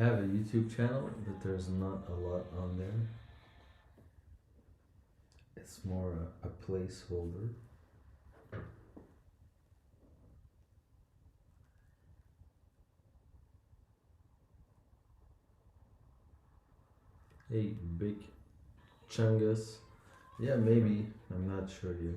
I have a YouTube channel, but there's not a lot on there. It's more a placeholder. Hey, big Chungus. Yeah, maybe. I'm not sure yet.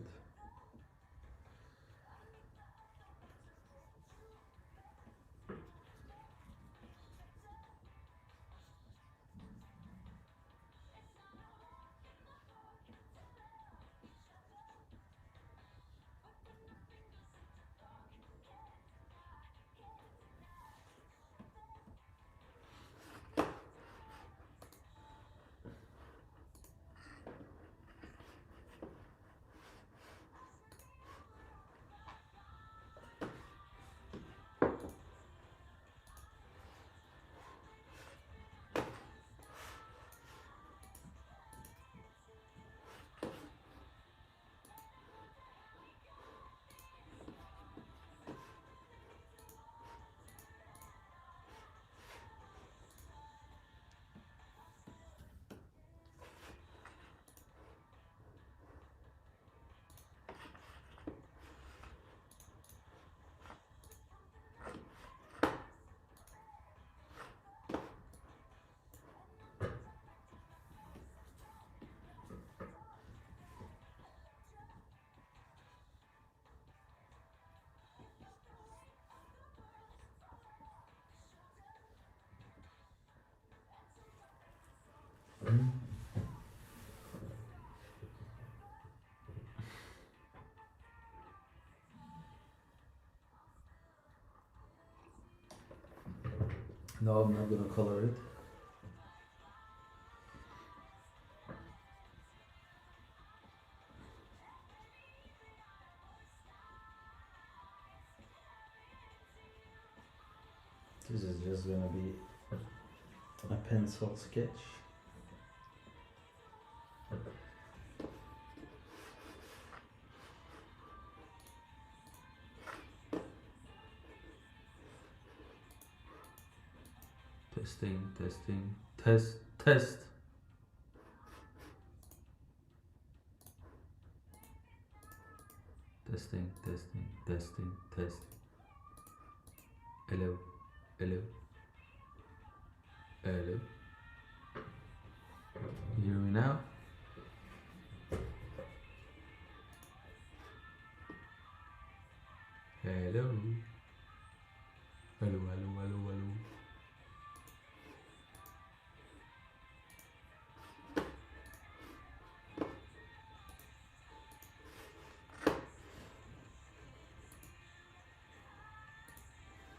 No, I'm not gonna color it. This is just gonna be a pencil sketch. Testing, testing, test, test. Testing, testing, testing, test. Hello, hello, hello. You hear me now? Hello. Hello, hello, hello, hello.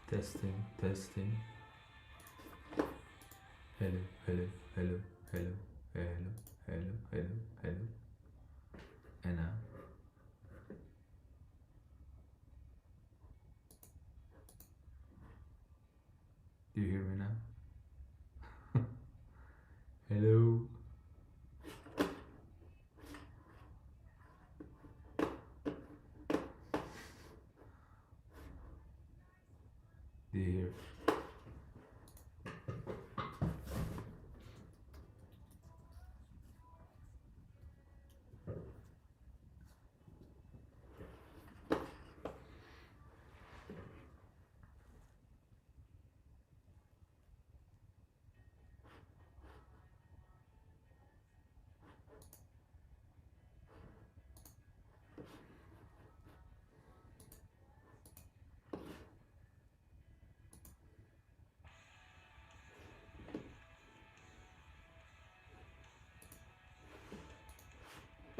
Testing, testing. Hello, hello, hello, hello, hello, hello, hello, hello. And now. Do you hear me now? Hello. Do you hear?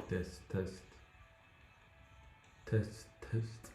Test, test. Test, test.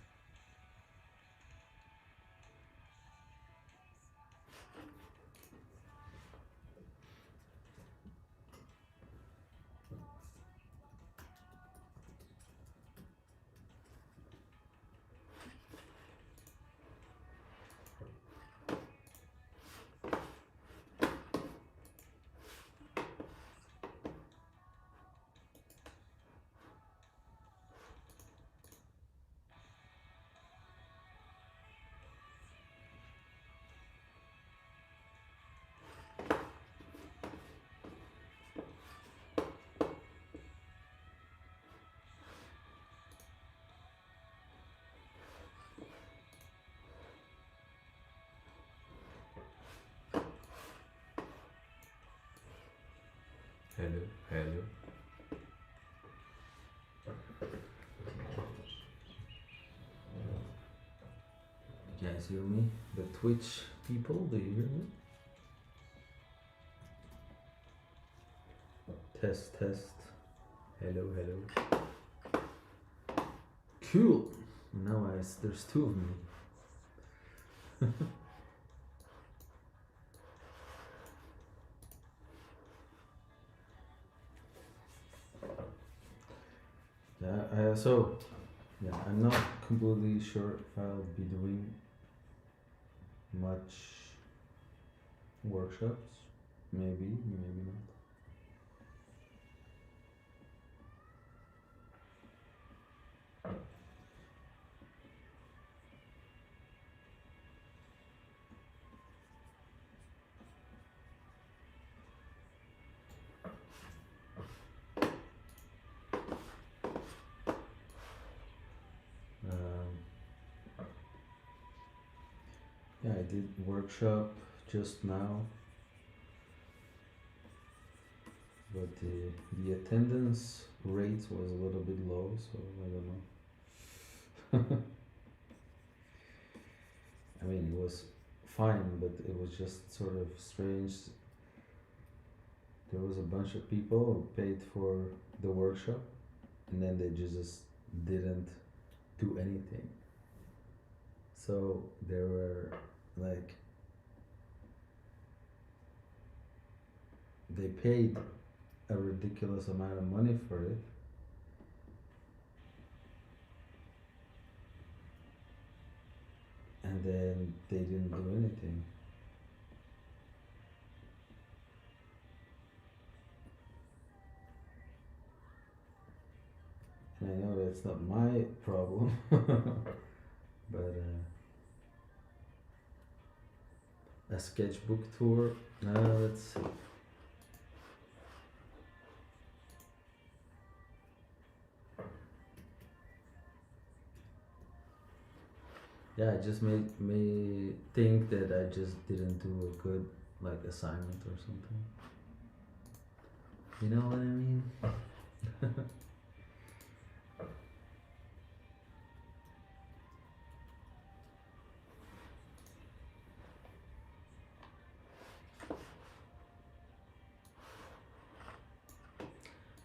Hello, hello. You guys hear me? The Twitch people, do you hear me? Test, test. Hello, hello. Cool. Now there's two of me. Yeah, I'm not completely sure if I'll be doing much workshops. Maybe, maybe not. Yeah, I did workshop just now, but the attendance rate was a little bit low, so I don't know. I mean, it was fine, but it was just sort of strange. There was a bunch of people who paid for the workshop, and then they just didn't do anything. So there were like, they paid a ridiculous amount of money for it, and then they didn't do anything. And I know that's not my problem, but a sketchbook tour. Let's see. Yeah, it just made me think that I just didn't do a good like assignment or something. You know what I mean?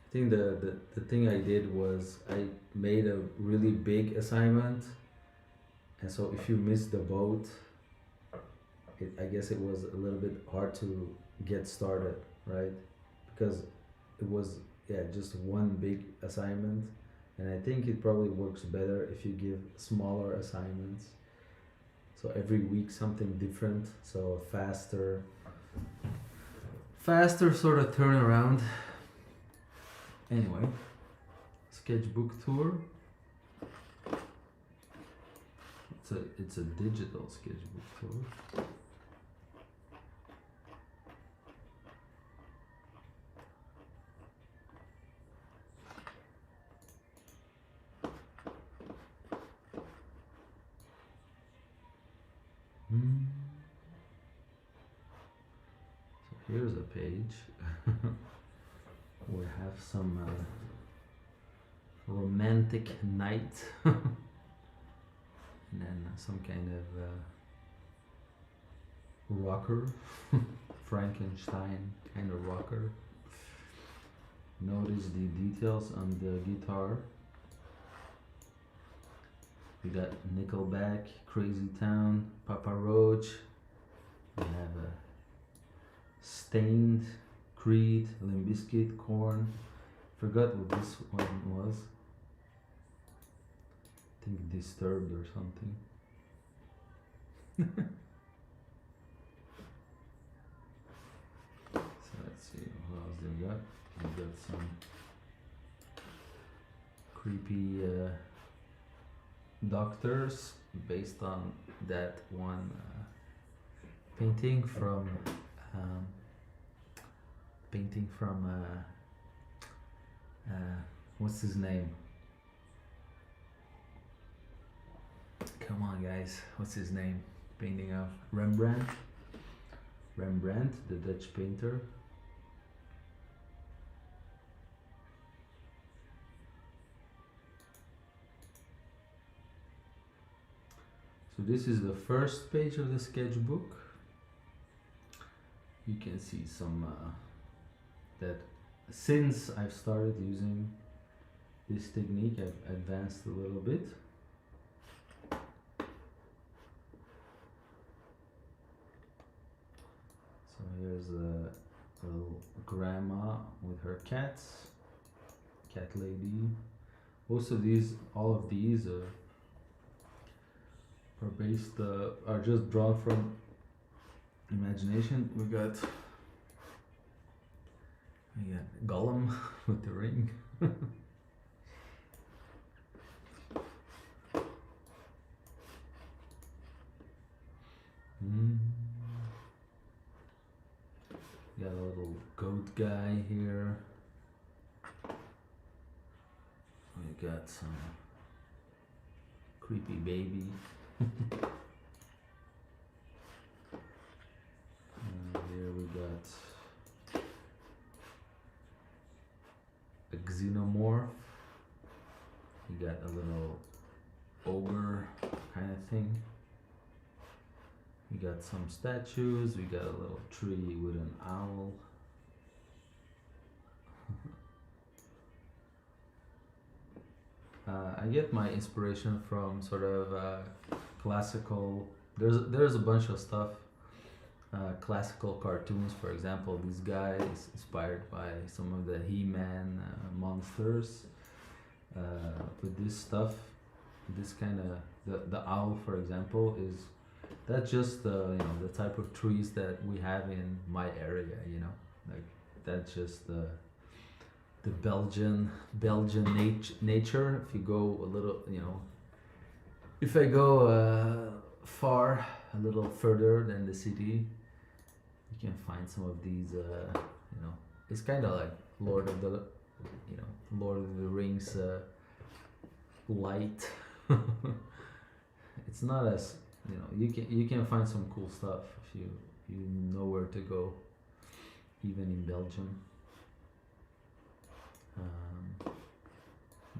I think the thing I did was I made a really big assignment, and so if you miss the boat, I guess it was a little bit hard to get started, right? Because it was, yeah, just one big assignment, and I think it probably works better if you give smaller assignments. So every week something different, so faster sort of turnaround. Anyway, sketchbook tour. It's a digital sketchbook tour. So here's a page. We have some romantic night, and then some kind of rocker, Frankenstein kind of rocker. Notice the details on the guitar. We got Nickelback, Crazy Town, Papa Roach. We have a Stained, Creed, Limp Bizkit, Korn. Forgot what this one was. I think Disturbed or something. So let's see what else they got. We got some creepy doctors based on that one painting from um, what's his name? Come on, guys, what's his name? Painting of Rembrandt, the Dutch painter. So this is the first page of the sketchbook. You can see some that since I've started using this technique, I've advanced a little bit. So here's a little grandma with her cats, cat lady. Most of these, all of these are based, are just drawn from imagination. We got Gollum with the ring. Got a little goat guy here. We got some creepy baby. Here we got a xenomorph. We got a little ogre kind of thing. We got some statues. We got a little tree with an owl. I get my inspiration from sort of classical. There's a bunch of stuff. Classical cartoons, for example. This guy is inspired by some of the He-Man monsters. With this stuff, this kind of the owl, for example, is that's just the type of trees that we have in my area. Like that's just the Belgian nature. If you go a little, if I go far, a little further than the city, you can find some of these. It's kind of like Lord of the Rings light. It's not as you can find some cool stuff if you know where to go, even in Belgium.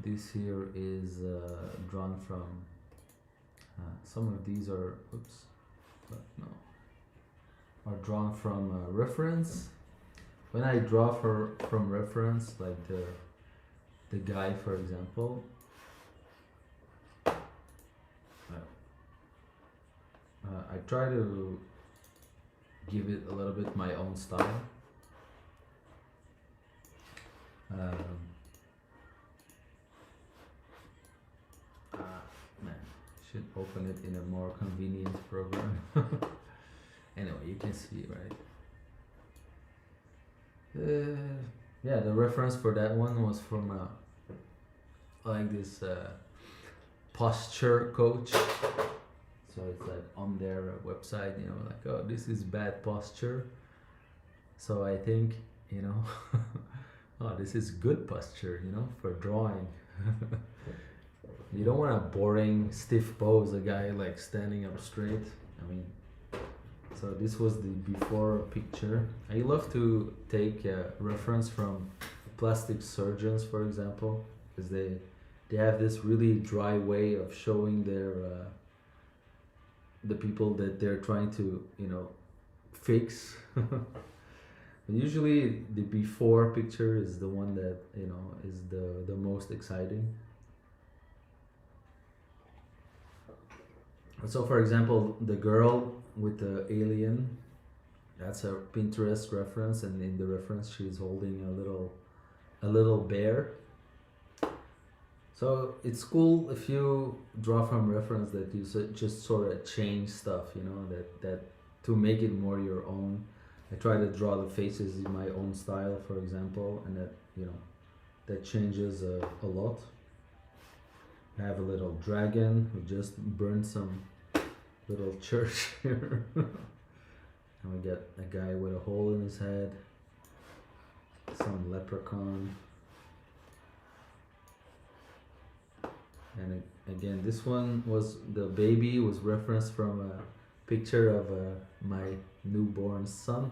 This here is drawn from some of these are are drawn from reference. When I draw from reference, like the guy, for example, I try to give it a little bit my own style. Should open it in a more convenient program. Anyway, you can see, right? Yeah, the reference for that one was from like this posture coach. So it's like on their website, like, oh, this is bad posture. So I think, oh, this is good posture, for drawing. You don't want a boring, stiff pose, a guy like standing up straight. So this was the before picture. I love to take reference from plastic surgeons, for example, because they have this really dry way of showing their the people that they're trying to fix. Usually the before picture is the one that is the most exciting. So for example, the girl with the alien, that's a Pinterest reference, and in the reference she's holding a little bear. So it's cool if you draw from reference that you just sort of change stuff, that to make it more your own. I try to draw the faces in my own style, for example, and that changes a lot. I have a little dragon who just burned some little church here. And we get a guy with a hole in his head, some leprechaun. And again, this one was the baby was referenced from a picture of my newborn son.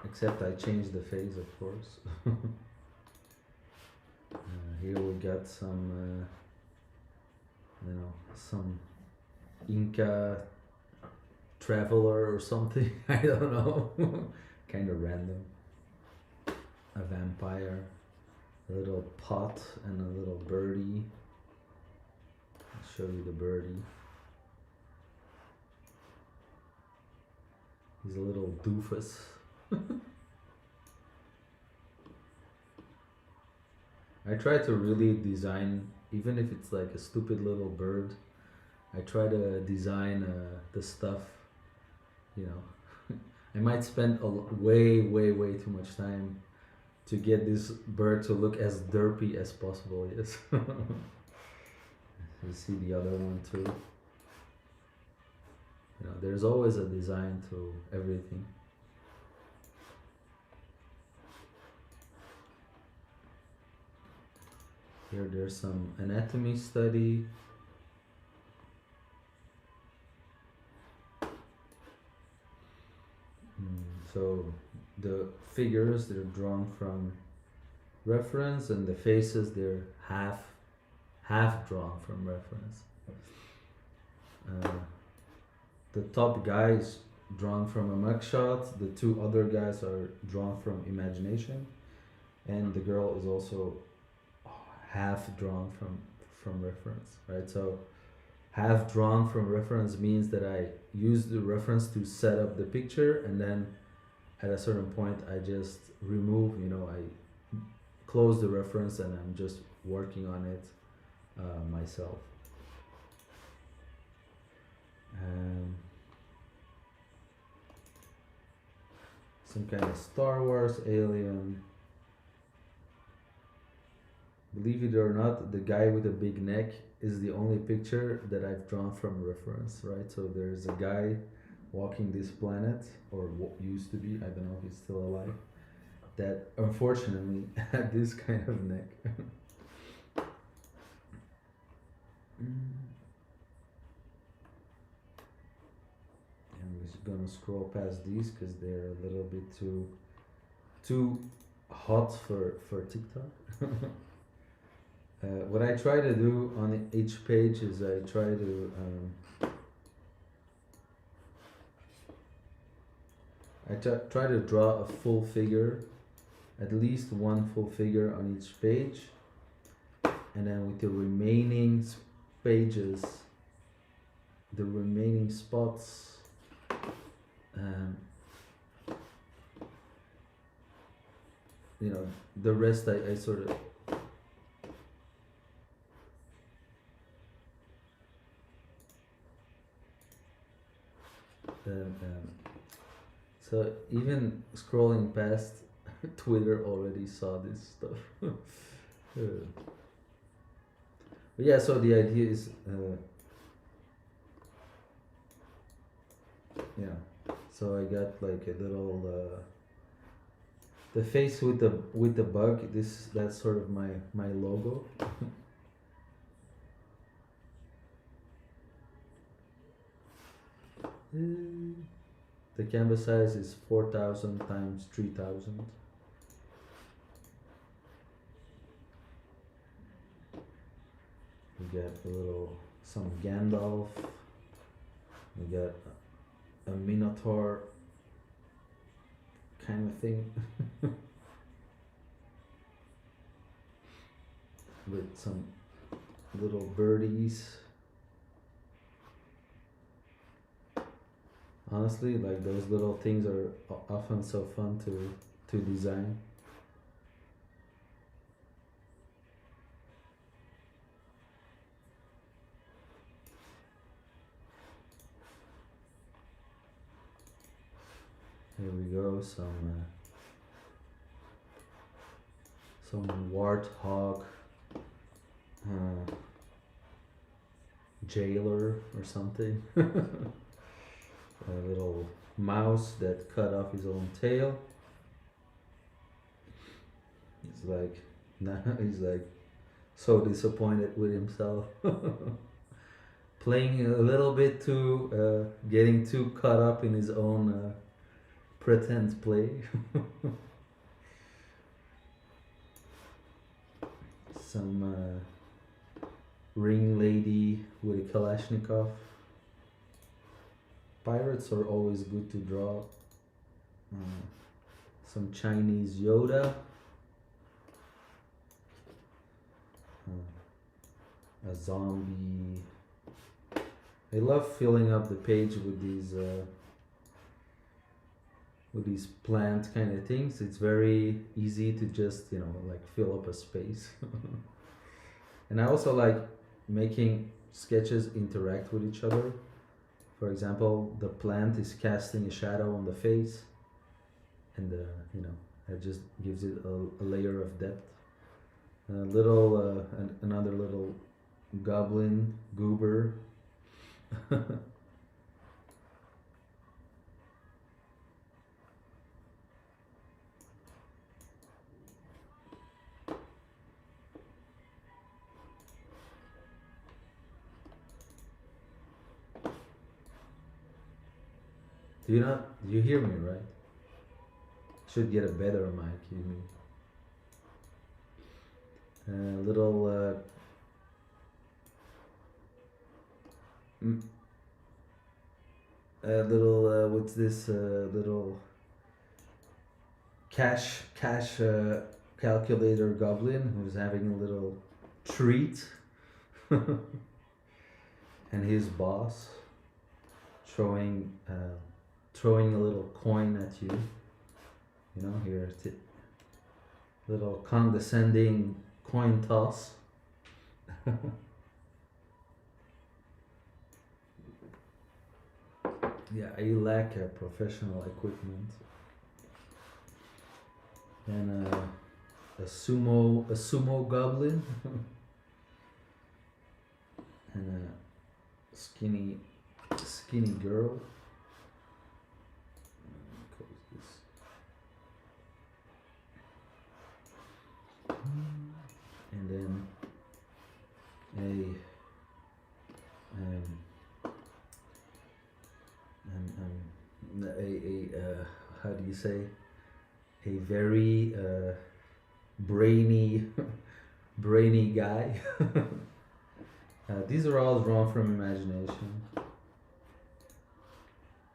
Except I changed the face, of course. Here we got some, some Inca traveler or something. I don't know. Kind of random. A vampire, a little pot, and a little birdie. I'll show you the birdie. He's a little doofus. I try to really design, even if it's like a stupid little bird, I try to design the stuff, I might spend way too much time to get this bird to look as derpy as possible, yes. You see the other one too. There's always a design to everything. Here there's some anatomy study. So the figures, they're drawn from reference, and the faces, they're half drawn from reference. The top guy is drawn from a mugshot. The two other guys are drawn from imagination, and the girl is also half drawn from reference, right? So half drawn from reference means that I use the reference to set up the picture, and then at a certain point I just remove, I close the reference and I'm just working on it myself. Some kind of Star Wars alien. Believe it or not, the guy with a big neck is the only picture that I've drawn from reference, right? So there's a guy walking this planet, or what used to be, I don't know if he's still alive, that unfortunately had this kind of neck. I'm just gonna scroll past these because they're a little bit too hot for TikTok. What I try to do on each page is I try to draw a full figure, at least one full figure on each page, and then with the remaining pages, the remaining spots, the rest I sort of so even scrolling past Twitter already saw this stuff. But yeah, so the idea is so I got like a little the face with the bug. That's sort of my logo. The canvas size is 4,000 times 3,000. We get some Gandalf We got a minotaur kind of thing with some little birdies. Honestly, like those little things are often so fun to design. Here we go, some warthog jailer or something. A little mouse that cut off his own tail. He's like, he's like so disappointed with himself. Playing a little bit too, getting too caught up in his own pretend play. Some ring lady with a Kalashnikov. Pirates are always good to draw. Some Chinese Yoda. A zombie. I love filling up the page with these plant kind of things. It's very easy to just like fill up a space. And I also like making sketches interact with each other. For example, the plant is casting a shadow on the face, and it just gives it a layer of depth. Another little goblin goober. Do you hear me, right? Should get a better mic, you mean. What's this little cash calculator goblin who's having a little treat. And his boss throwing a little coin at you. Here, little condescending coin toss. Yeah, I lack professional equipment. And a sumo goblin. And a skinny girl. And then how do you say, a very brainy guy. These are all drawn from imagination.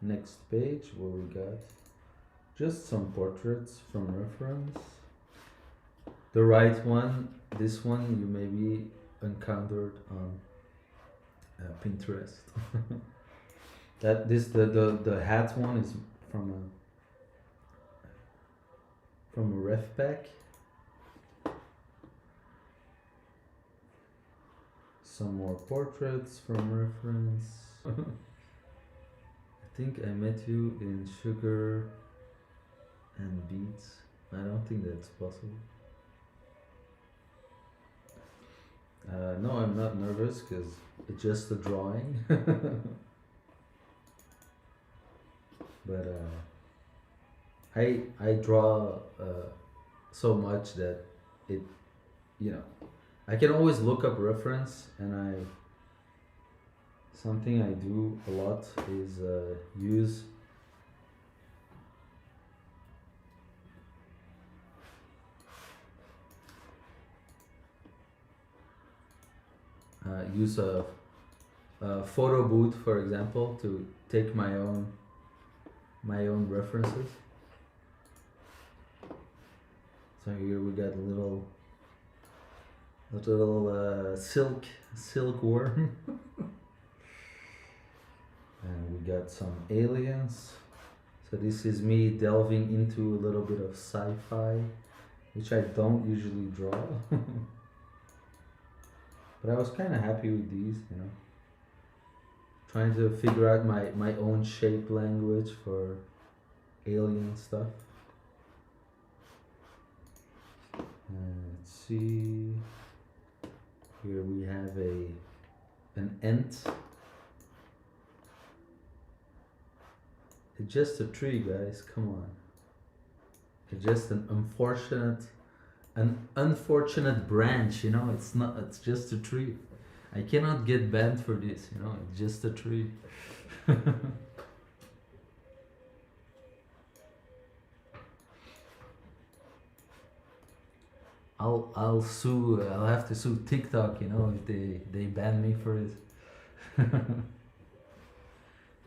Next page, what we got? Just some portraits from reference. The right one, this one you maybe encountered on Pinterest. The hat one is from a ref pack. Some more portraits from reference. I think I met you in Sugar and Beats. I don't think that's possible. No, I'm not nervous because it's just a drawing. But I draw so much that it, I can always look up reference, and something I do a lot is use photo booth, for example, to take my own references. So here we got a little silkworm, and we got some aliens. So this is me delving into a little bit of sci-fi, which I don't usually draw. But I was kind of happy with these, you know. Trying to figure out my own shape language for alien stuff. Let's see. Here we have an ant. It's just a tree, guys. Come on. It's just an unfortunate branch, you know. It's not. It's just a tree. I cannot get banned for this, you know. It's just a tree. I'll sue. I'll have to sue TikTok, you know, if they ban me for it.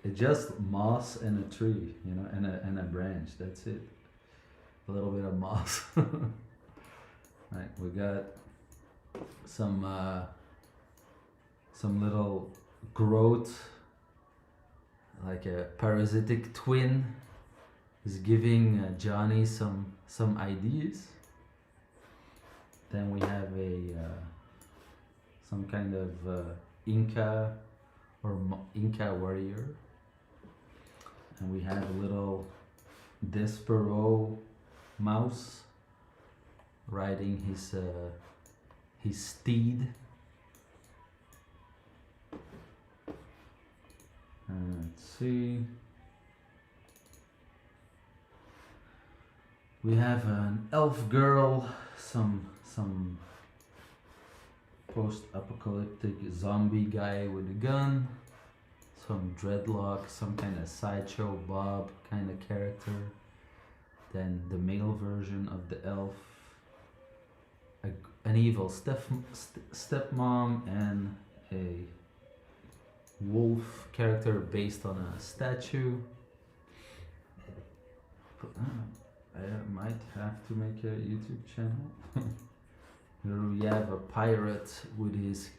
It's just moss and a tree, you know, and a branch. That's it. A little bit of moss. Right, we got some little growth, like a parasitic twin, is giving Johnny some ideas. Then we have some kind of Inca or Inca warrior, and we have a little Despero mouse riding his steed. Let's see. We have an elf girl, some post-apocalyptic zombie guy with a gun, some dreadlock, some kind of sideshow Bob kind of character, then the male version of the elf, an evil stepmom, and a wolf character based on a statue. I might have to make a YouTube channel. Here we have a pirate with his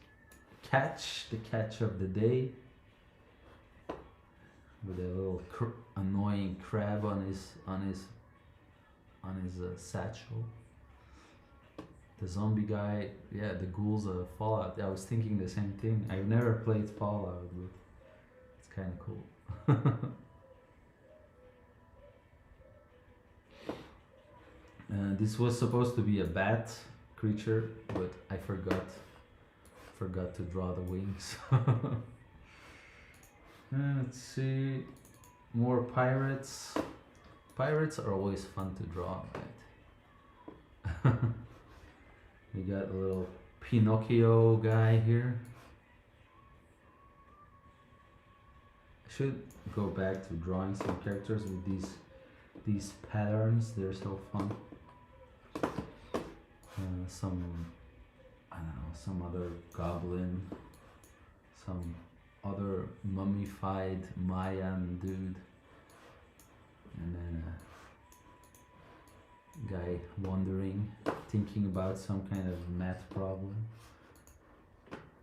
catch, the catch of the day, with a little annoying crab on his satchel. The zombie guy, yeah, the ghouls of Fallout. I was thinking the same thing. I've never played Fallout, but it's kind of cool. This was supposed to be a bat creature, but I forgot to draw the wings. Let's see, more pirates. Pirates are always fun to draw, right? We got a little Pinocchio guy here. I should go back to drawing some characters with these patterns. They're so fun. Some, I don't know, some other goblin, some other mummified Mayan dude, and then a guy wandering, thinking about some kind of math problem.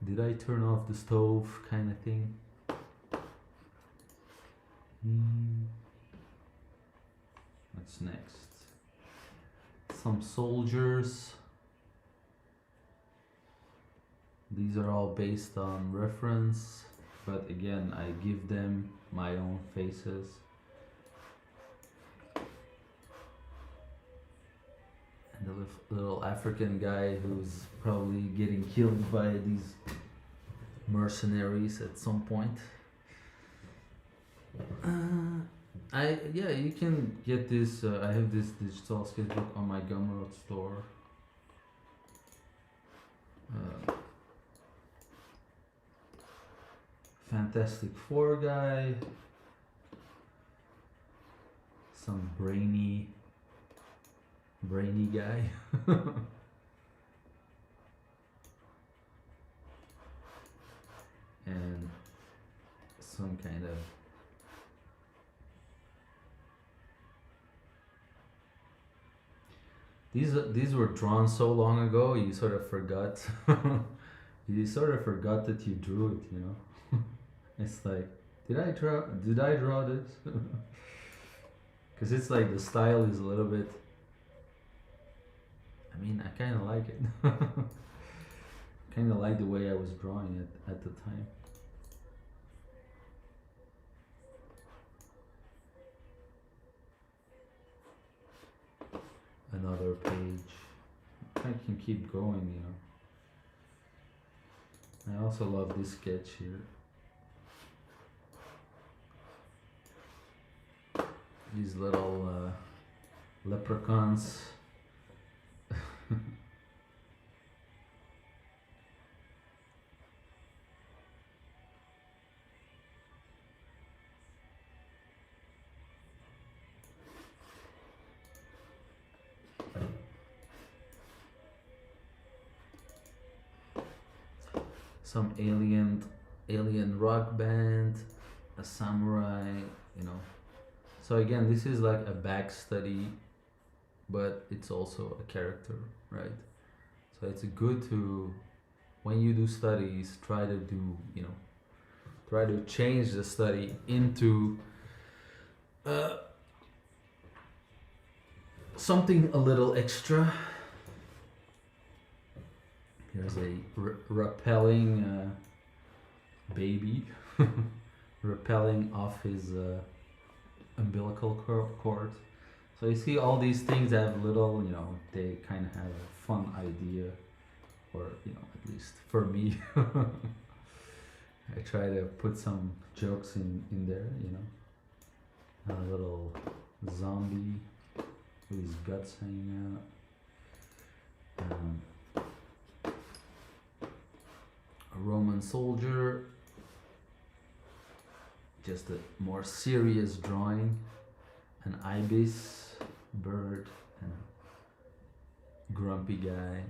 Did I turn off the stove kind of thing? What's next? Some soldiers. These are all based on reference, but again, I give them my own faces. And the little African guy who's probably getting killed by these mercenaries at some point. You can get this. I have this digital sketchbook on my Gumroad store. Fantastic Four guy, some brainy guy. And some kind of. These were drawn so long ago, you sort of forgot. You sort of forgot that you drew it. You know, it's like, Did I draw this? Because it's like the style is a little bit. I mean, I kind of like it. Kind of like the way I was drawing it at the time. Another page. I can keep going, you know. I also love this sketch here. These little leprechauns. Some alien rock band, a samurai, you know. So again, this is like a back study, but it's also a character, right? So it's good to, when you do studies, try to do, you know, try to change the study into something a little extra. Here's a rappelling baby, rappelling off his umbilical cord. So you see all these things have little, you know, they kind of have a fun idea, or, you know, at least for me. I try to put some jokes in there, you know. A little zombie with his guts hanging out. A Roman soldier, just a more serious drawing, an ibis, bird, and a grumpy guy.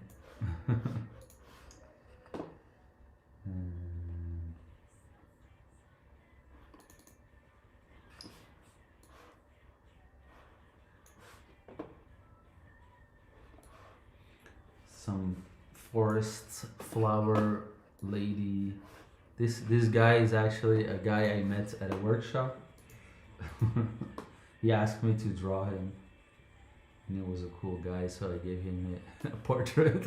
Some forest flower lady. This guy is actually a guy I met at a workshop. He asked me to draw him, and he was a cool guy, so I gave him a portrait.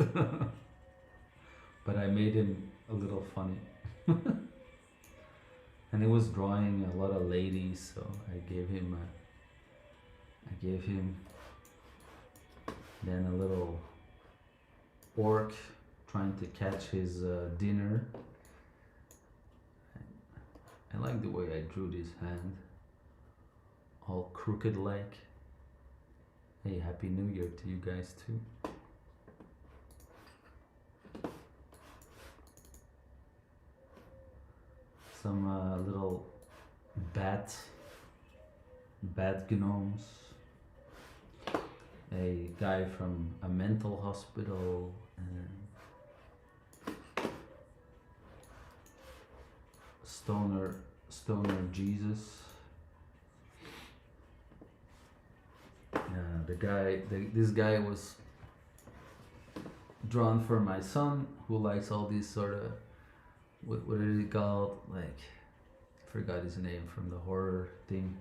But I made him a little funny. And he was drawing a lot of ladies, so I gave him then a little orc trying to catch his dinner. I like the way I drew this hand, all crooked like. Hey, Happy New Year to you guys too. Some little bat gnomes. A guy from a mental hospital, and stoner Jesus. This guy was drawn for my son, who likes all these sort of, what is it called? Like, I forgot his name from the horror thing.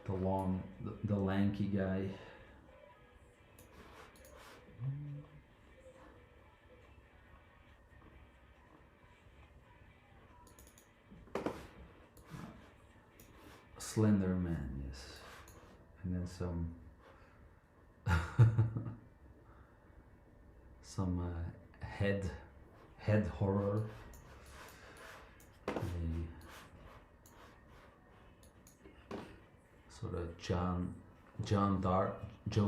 The lanky guy. Slender Man, yes. And then some head horror. Sort of Joan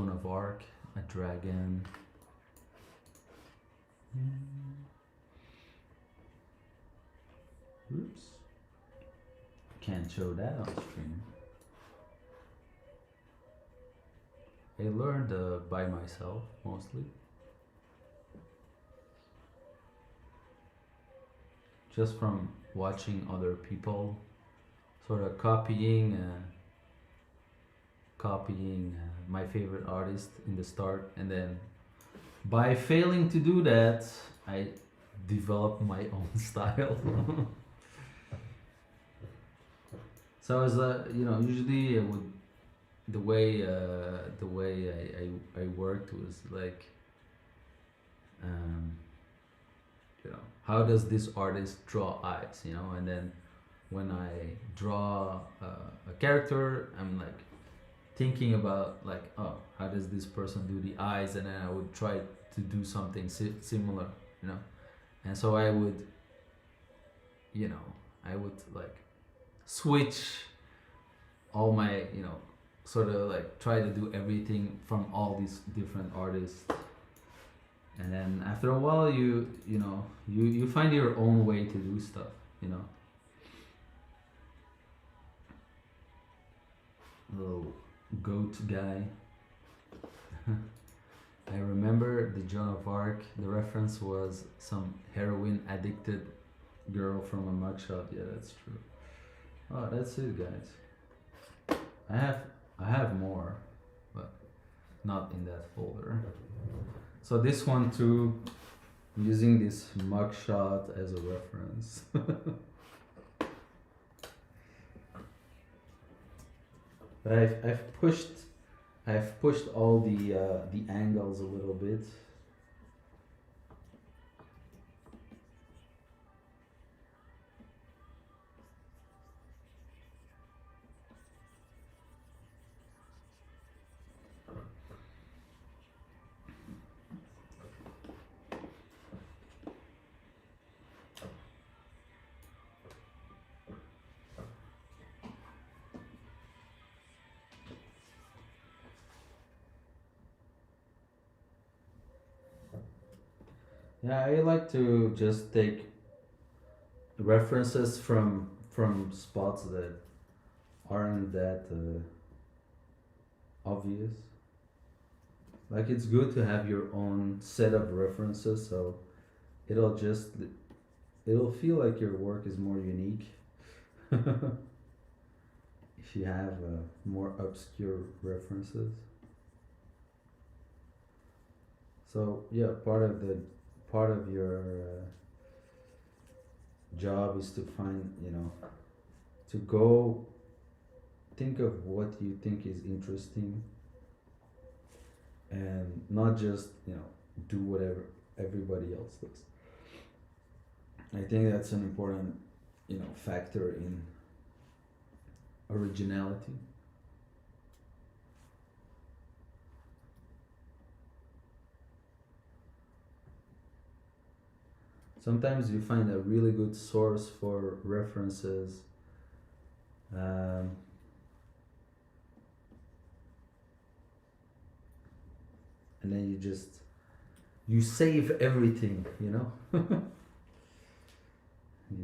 of Arc, a dragon. Oops. Can't show that on stream. I learned by myself mostly. just from watching other people, sort of copying my favorite artist in the start, and then by failing to do that, I developed my own style. So as usually I would the way I worked was like, um, how does this artist draw eyes, and then when I draw a character, I'm like thinking about like, oh, how does this person do the eyes, and then I would try to do something similar, and so you know I would like switch all my sort of like try to do everything from all these different artists, and then after a while you find your own way to do stuff, little goat guy. I remember the Joan of Arc, the reference was some heroin addicted girl from a mugshot. Yeah, that's true. Oh, that's it, guys. I have I have more, but not in that folder. So this one too, I'm using this mugshot as a reference. But I've pushed all the angles a little bit. Yeah, I like to just take references from spots that aren't that obvious. Like it's good to have your own set of references, so it'll just it'll feel like your work is more unique if you have more obscure references. So yeah, part of your job is to find, to go think of what you think is interesting, and not just do whatever everybody else does. I think that's an important factor in originality. Sometimes you find a really good source for references, um, and then you save everything, you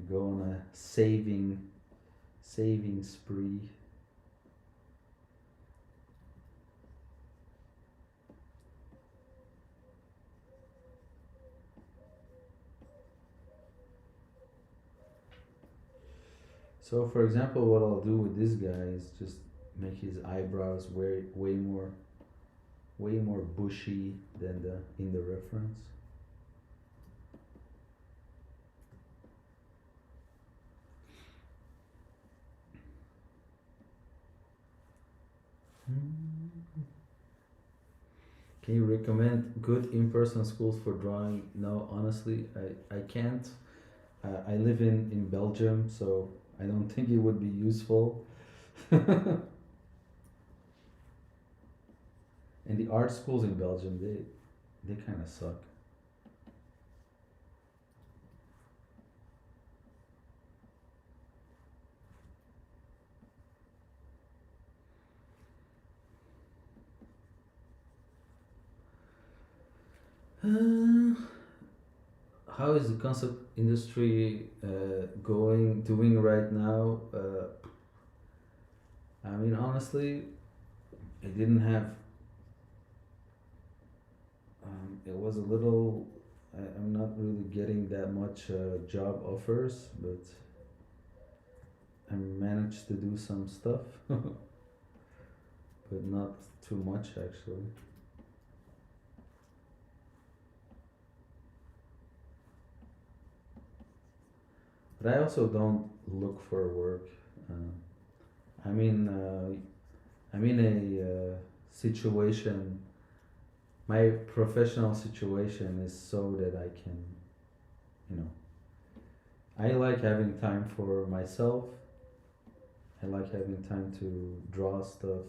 go on a saving spree. So for example, what I'll do with this guy is just make his eyebrows way more bushy than the in the reference. Can you recommend good in-person schools for drawing? No, honestly, I can't. I live in Belgium, so I don't think it would be useful. And the art schools in Belgium, they kind of suck. Uh, how is the concept industry doing right now? I mean, honestly, I didn't have. It was a little I'm not really getting that much job offers, but I managed to do some stuff, but not too much actually. But I also don't look for work. Uh, I'm in I'm in a situation. My professional situation is so that I can, you know, I like having time for myself. I like having time to draw stuff,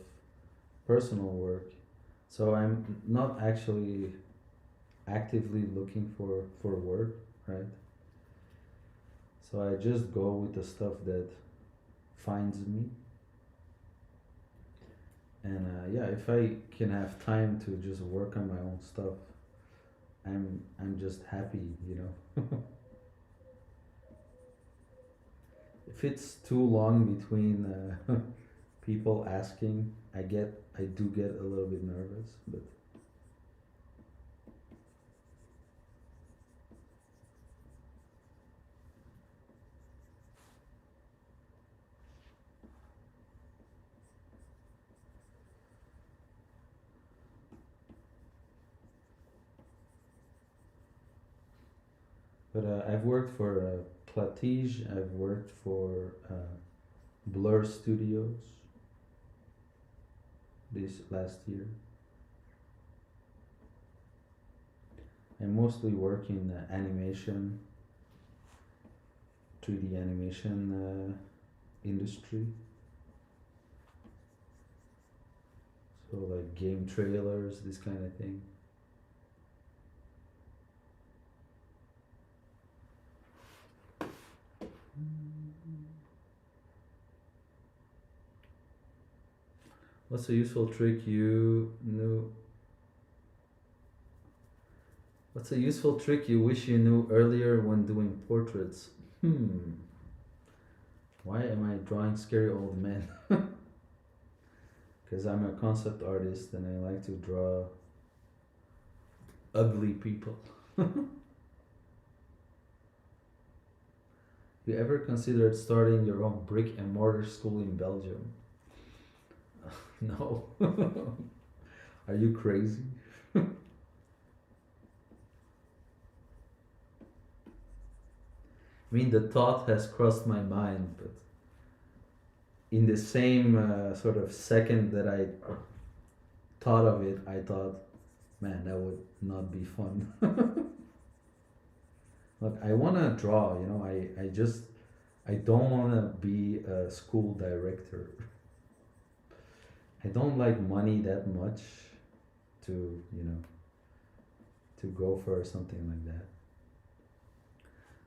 personal work. So I'm not actually actively looking for work, right? So I just go with the stuff that finds me. And yeah, if I can have time to just work on my own stuff, I'm just happy, you know. If it's too long between people asking, I do get a little bit nervous, but I've worked for Platige. I've worked for Blur Studios this last year. I mostly work in animation, 3D animation industry. So like game trailers, this kind of thing. What's a useful trick you knew? What's a useful trick you wish you knew earlier when doing portraits? Hmm. Why am I drawing scary old men? Because I'm a concept artist and I like to draw ugly people. You ever considered starting your own brick and mortar school in Belgium? No. Are you crazy? I mean, the thought has crossed my mind, but in the same sort of second that I thought of it, I thought, man, that would not be fun. Look, I want to draw, you know, I don't want to be a school director. I don't like money that much to, you know, to go for something like that.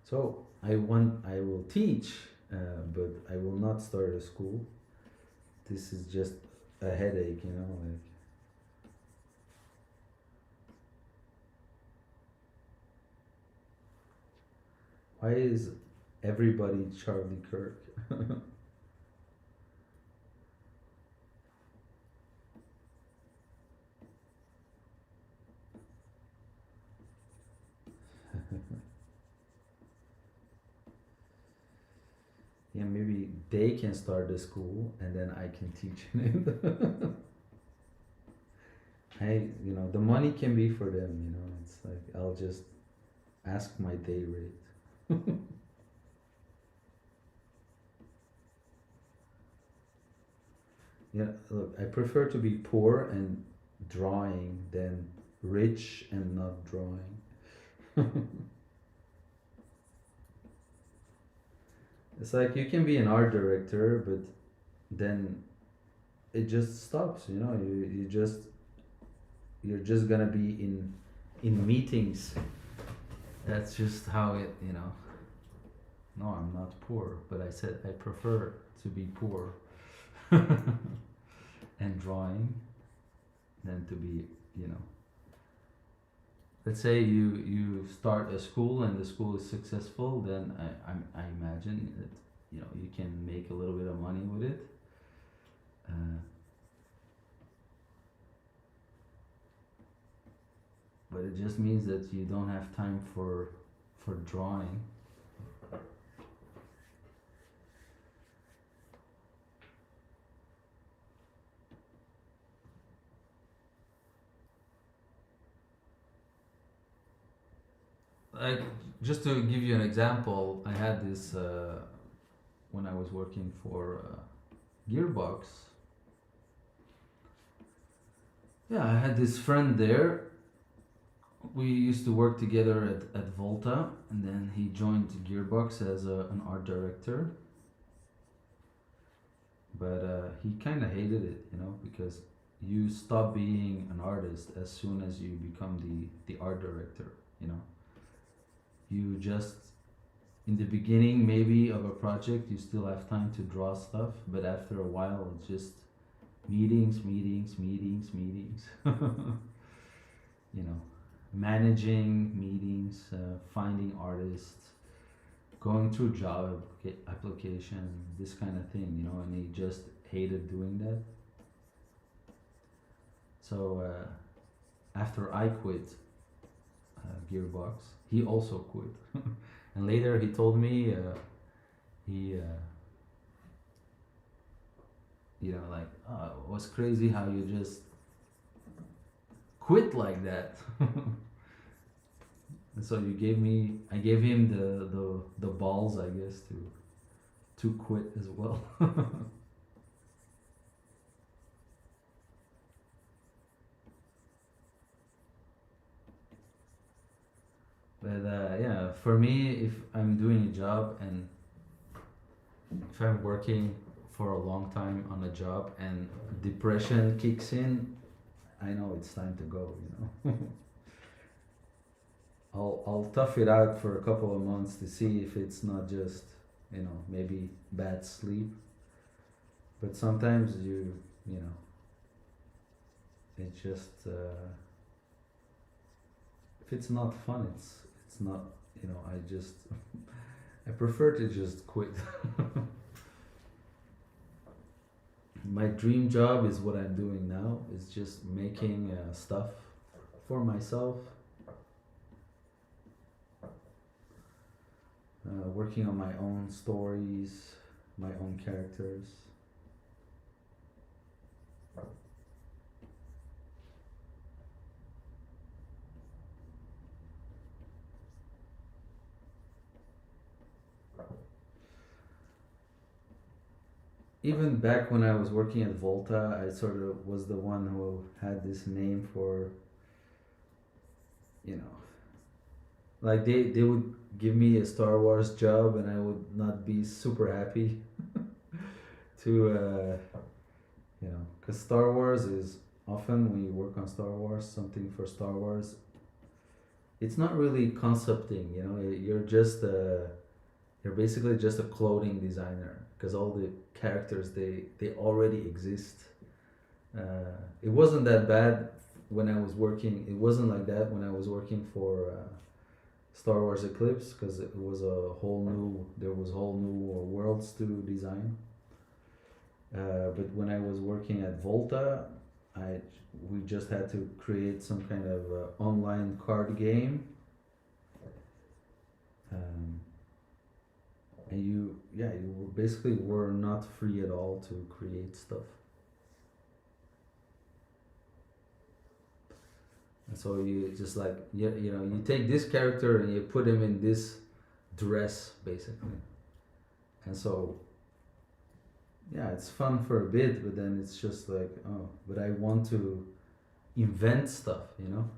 So I will teach, but I will not start a school. This is just a headache, you know, like. Why is everybody Charlie Kirk? Yeah, maybe they can start the school and then I can teach it. You know, the money can be for them, you know, it's like I'll just ask my day rate. Yeah, look, I prefer to be poor and drawing than rich and not drawing. It's like you can be an art director, but then it just stops, you know, you're just gonna be in meetings. That's just how it, you know. No, I'm not poor, but I said I prefer to be poor and drawing than to be, you know. Let's say you start a school and the school is successful, then I imagine that, you know, you can make a little bit of money with it. Uh, but it just means that you don't have time for drawing. Like, just to give you an example, I had this when I was working for Gearbox. Yeah, I had this friend there. We used to work together at Volta, and then he joined Gearbox as an art director. But he kind of hated it, you know, because you stop being an artist as soon as you become the art director, you know. You just, in the beginning maybe of a project, you still have time to draw stuff, but after a while it's just meetings, meetings, meetings, meetings. You know, managing meetings, finding artists, going through job application, this kind of thing, you know, and he just hated doing that. So after I quit Gearbox, he also quit. And later he told me he, you know, like, oh, it was crazy how you just quit like that. And so I gave him the balls, I guess, to quit as well. But yeah, for me, if I'm doing a job and if I'm working for a long time on a job and depression kicks in, I know it's time to go, you know. I'll tough it out for a couple of months to see if it's not just, you know, maybe bad sleep. But sometimes you know, it just if it's not fun, it's not, you know. I just I prefer to just quit. My dream job is what I'm doing now. It's just making stuff for myself, working on my own stories, my own characters. Even back when I was working at Volta, I sort of was the one who had this name for, you know, like they would give me a Star Wars job and I would not be super happy to, you know, because Star Wars is often when you work on Star Wars, something for Star Wars, it's not really concepting, you know, you're basically just a clothing designer because all the characters they already exist. It wasn't that bad when I was working. It wasn't like that when I was working for Star Wars Eclipse because it was a whole new. There was whole new worlds to design. But when I was working at Volta, we just had to create some kind of online card game. Um, and you were basically were not free at all to create stuff. And so you just like you know, you take this character and you put him in this dress basically. And so yeah, it's fun for a bit, but then it's just like, oh, but I want to invent stuff, you know.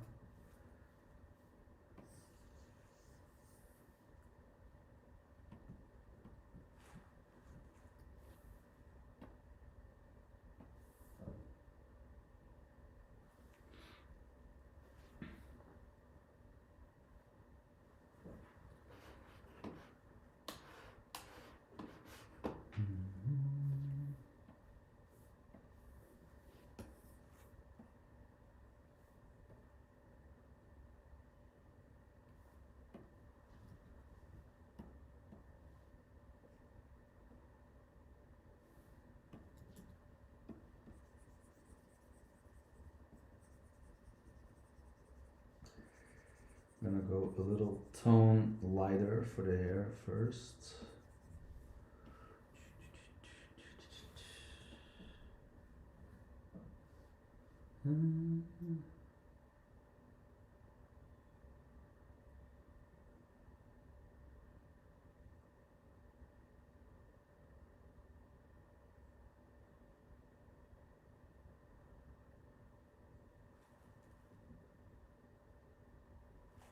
gonna go a little tone lighter for the hair first.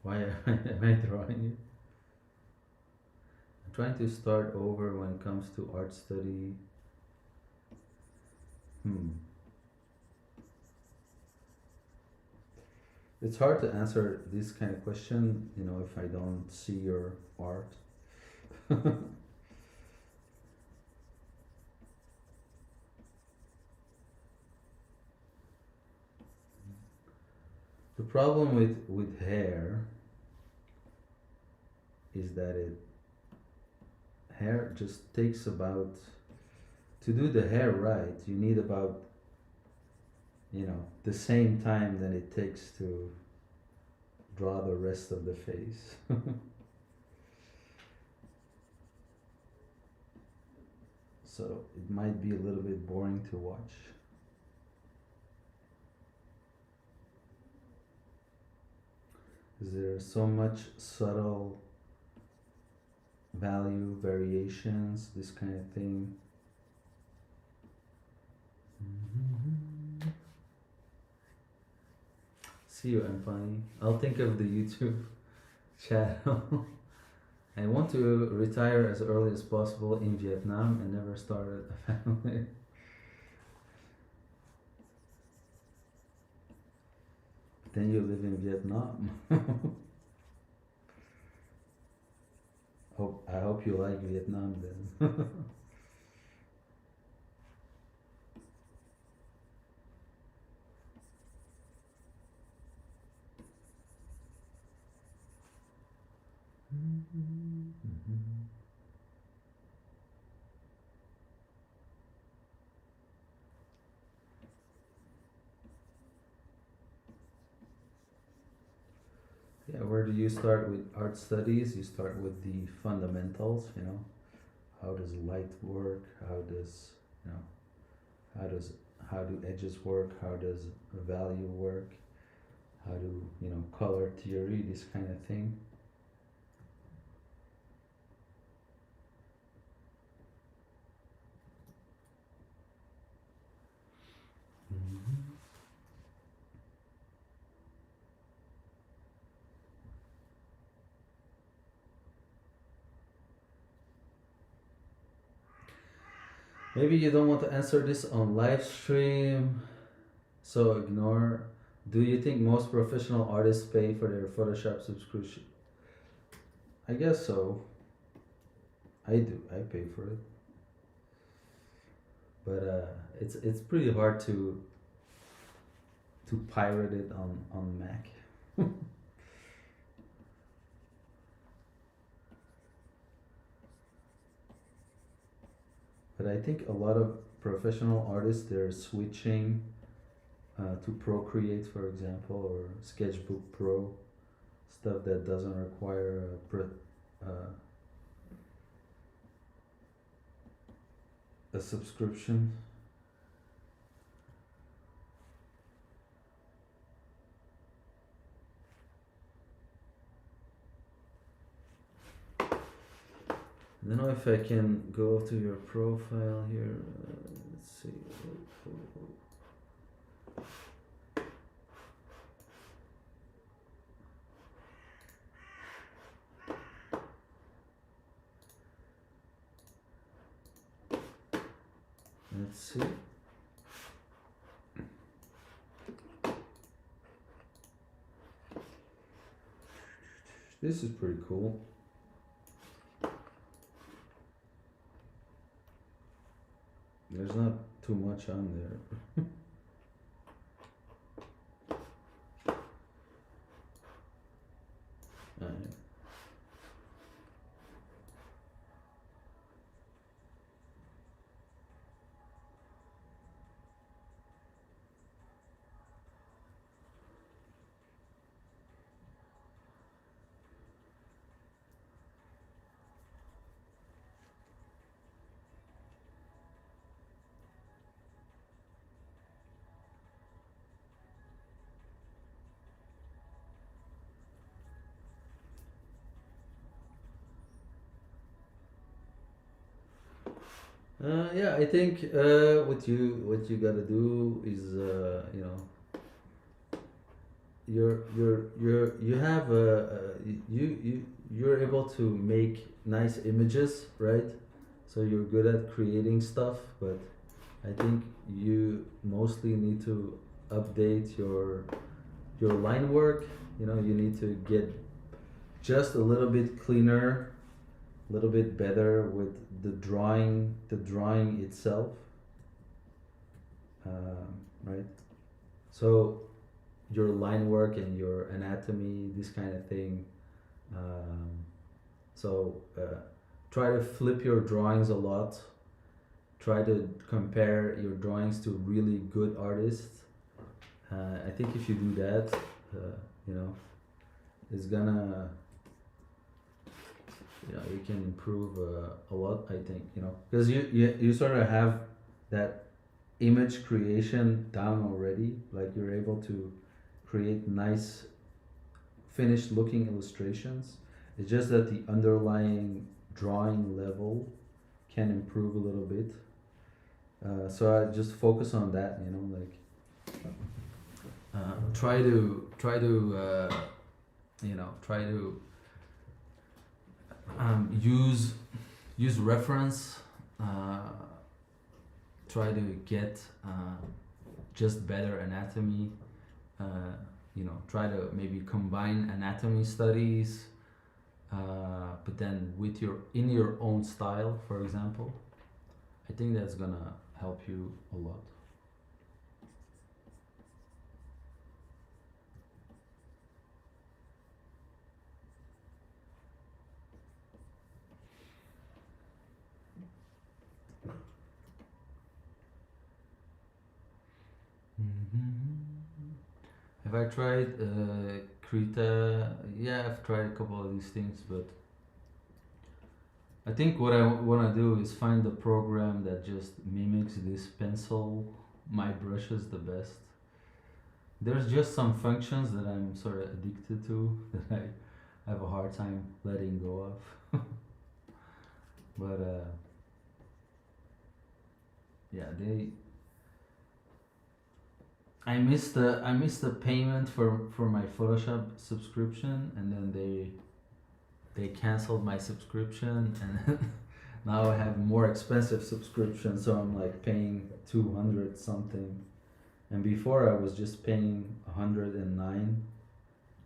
Why am I drawing it? I'm trying to start over when it comes to art study. It's hard to answer this kind of question, if I don't see your art. The problem with hair is that hair just takes about, to do the hair right, you need about, the same time that it takes to draw the rest of the face. So it might be a little bit boring to watch. There are so much subtle value variations, this kind of thing. See you, I'm funny. I'll think of the YouTube channel. I want to retire as early as possible in Vietnam and never started a family. Then you live in Vietnam. I hope you like Vietnam then. Yeah, where do you start with art studies? You start with the fundamentals, how does light work? How do edges work? How does value work? How do, color theory, this kind of thing. Maybe you don't want to answer this on live stream, so ignore. Do you think most professional artists pay for their Photoshop subscription? I guess so. I do. I pay for it. But it's pretty hard to pirate it on Mac. But I think a lot of professional artists, they're switching to Procreate, for example, or Sketchbook Pro, stuff that doesn't require a subscription. I don't know if I can go to your profile here. Let's see. Let's see. This is pretty cool. There's not too much on there. Yeah. Yeah, I think what you gotta do is you have you're able to make nice images, right? So you're good at creating stuff, but I think you mostly need to update your line work. You know, you need to get just a little bit cleaner, a little bit better with the drawing itself, right? So your line work and your anatomy, this kind of thing. Um, so try to flip your drawings a lot. Try to compare your drawings to really good artists. I think if you do that, you know, it's gonna, you can improve a lot. I think, because you sort of have that image creation down already. Like you're able to create nice finished looking illustrations. It's just that the underlying drawing level can improve a little bit. So I just focus on that, try to use reference. Try to get just better anatomy. Try to maybe combine anatomy studies, but then with in your own style, for example. I think that's gonna help you a lot. Have I tried Krita? Yeah, I've tried a couple of these things, but I think what I want to do is find the program that just mimics this pencil. My brush is the best. There's just some functions that I'm sort of addicted to that I have a hard time letting go of. But yeah, I missed the payment for my Photoshop subscription, and then they canceled my subscription, and now I have more expensive subscription, so I'm like paying 200 something, and before I was just paying 109,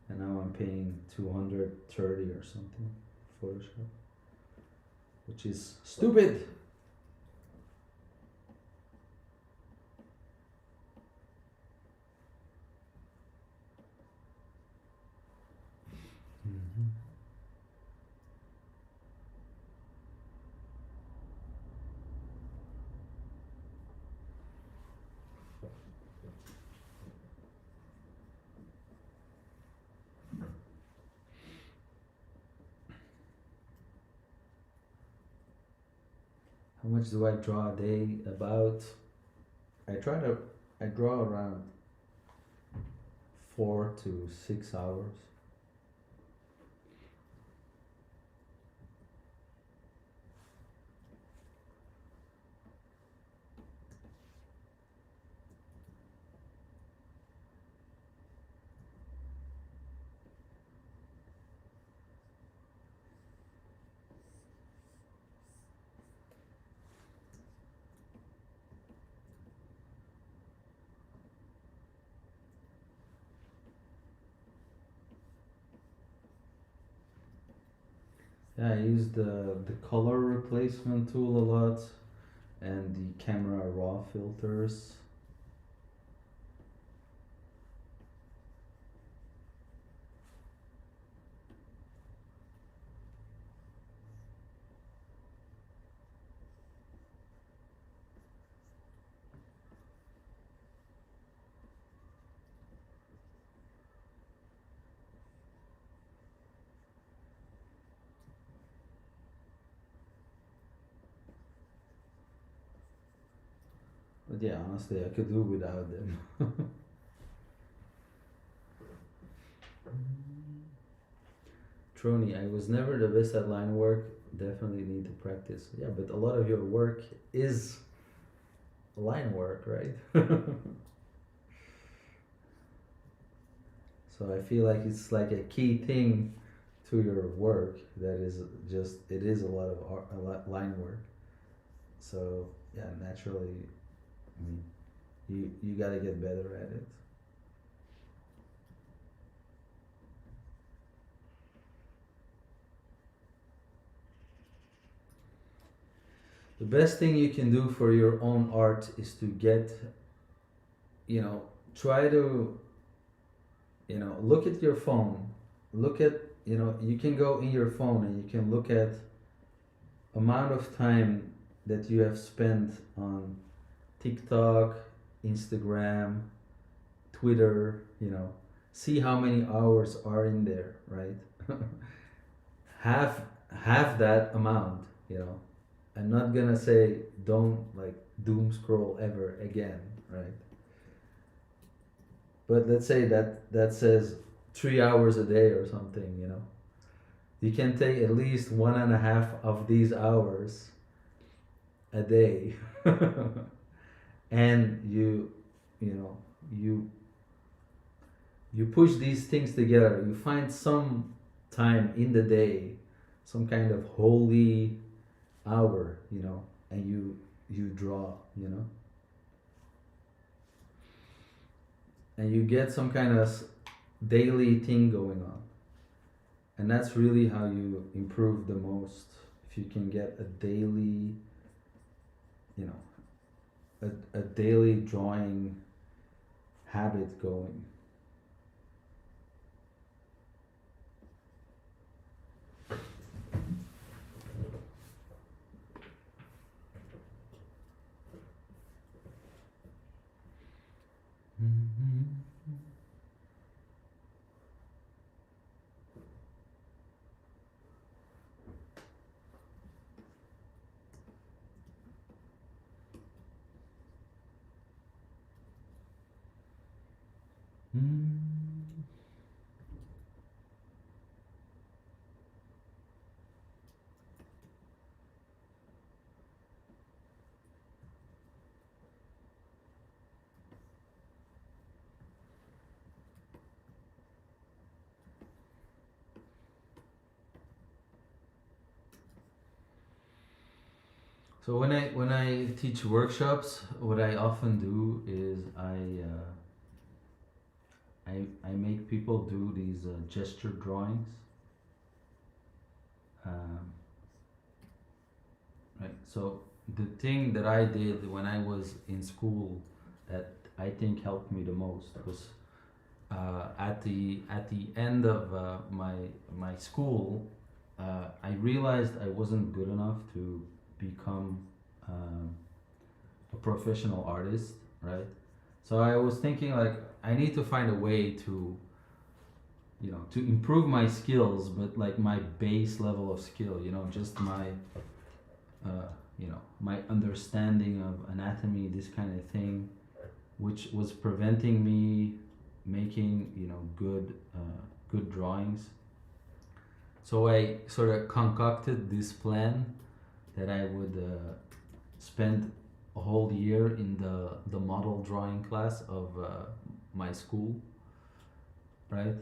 and now I'm paying 230 or something for Photoshop, which is stupid. Mhm. How much do I draw a day? About I try to I draw around 4 to 6 hours. Yeah, I use the color replacement tool a lot and the camera raw filters. But yeah, honestly, I could do without them. Trony, I was never the best at line work. definitely need to practice. Yeah, but a lot of your work is line work, right? So I feel like it's like a key thing to your work that is just it is a lot of a lot line work. So yeah, naturally, I mean, you got to get better at it. The best thing you can do for your own art is to get, you know, try to, look at your phone. Look at, you can go in your phone and you can look at amount of time that you have spent on TikTok, Instagram, Twitter, see how many hours are in there, right? have have that amount, I'm not gonna say don't like doom scroll ever again, right? But let's say that says 3 hours a day or something, you can take at least 1.5 of these hours a day. And you know you you push these things together, you find some time in the day, some kind of holy hour, and you draw, and you get some kind of daily thing going on. And that's really how you improve the most. If you can get a daily, you know a daily drawing habit going. So when I teach workshops, what I often do is I make people do these gesture drawings. Um, right. So the thing that I did when I was in school that I think helped me the most was at the end of my school, I realized I wasn't good enough to become um, a professional artist, right? So I was thinking like I need to find a way to improve my skills, but like my base level of skill, just my understanding of anatomy, this kind of thing, which was preventing me making good drawings. So I sort of concocted this plan that I would spend a whole year in the model drawing class of my school, right?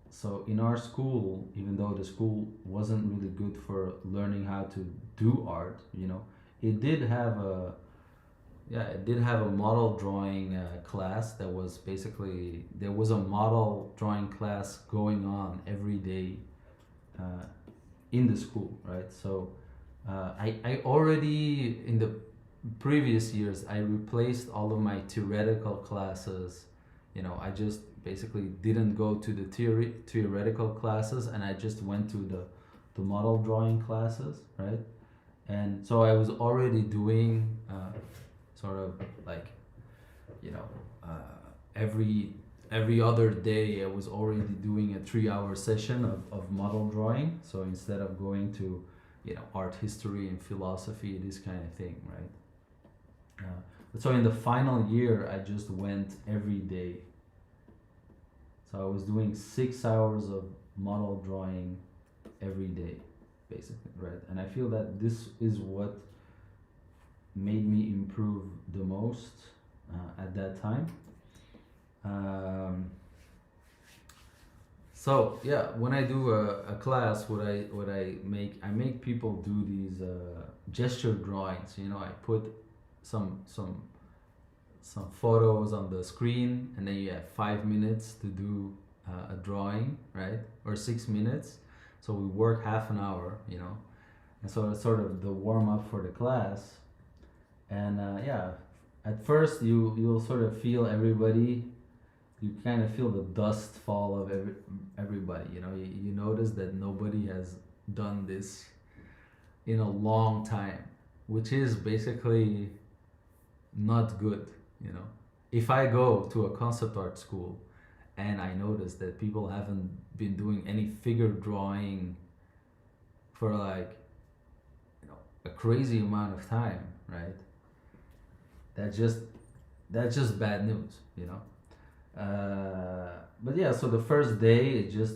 So in our school, even though the school wasn't really good for learning how to do art, it did have a yeah, it did have a model drawing class that was basically there was a model drawing class going on every day uh, in the school, right? So I already in the previous years I replaced all of my theoretical classes. I just basically didn't go to the theoretical classes, and I just went to the model drawing classes, right? And so I was already doing sort of like you know every other day I was already doing a 3 hour session of model drawing. So instead of going to art history and philosophy, this kind of thing, right? But so in the final year I just went every day. So I was doing 6 hours of model drawing every day, basically, right? And I feel that this is what made me improve the most at that time. Um, so yeah, when I do a class, I make people do these gesture drawings. You know, I put some some some photos on the screen, and then you have 5 minutes to do a drawing, right? Or 6 minutes. So we work half an hour, you know, and so it's sort of the warm up for the class. And yeah, at first you'll sort of feel everybody. You kind of feel the dust fall of everybody. You know, you notice that nobody has done this in a long time, which is basically not good. You know, if I go to a concept art school and I notice that people haven't been doing any figure drawing for like, you know, a crazy amount of time, right? That just that's just bad news, you know. But yeah, so the first day it just,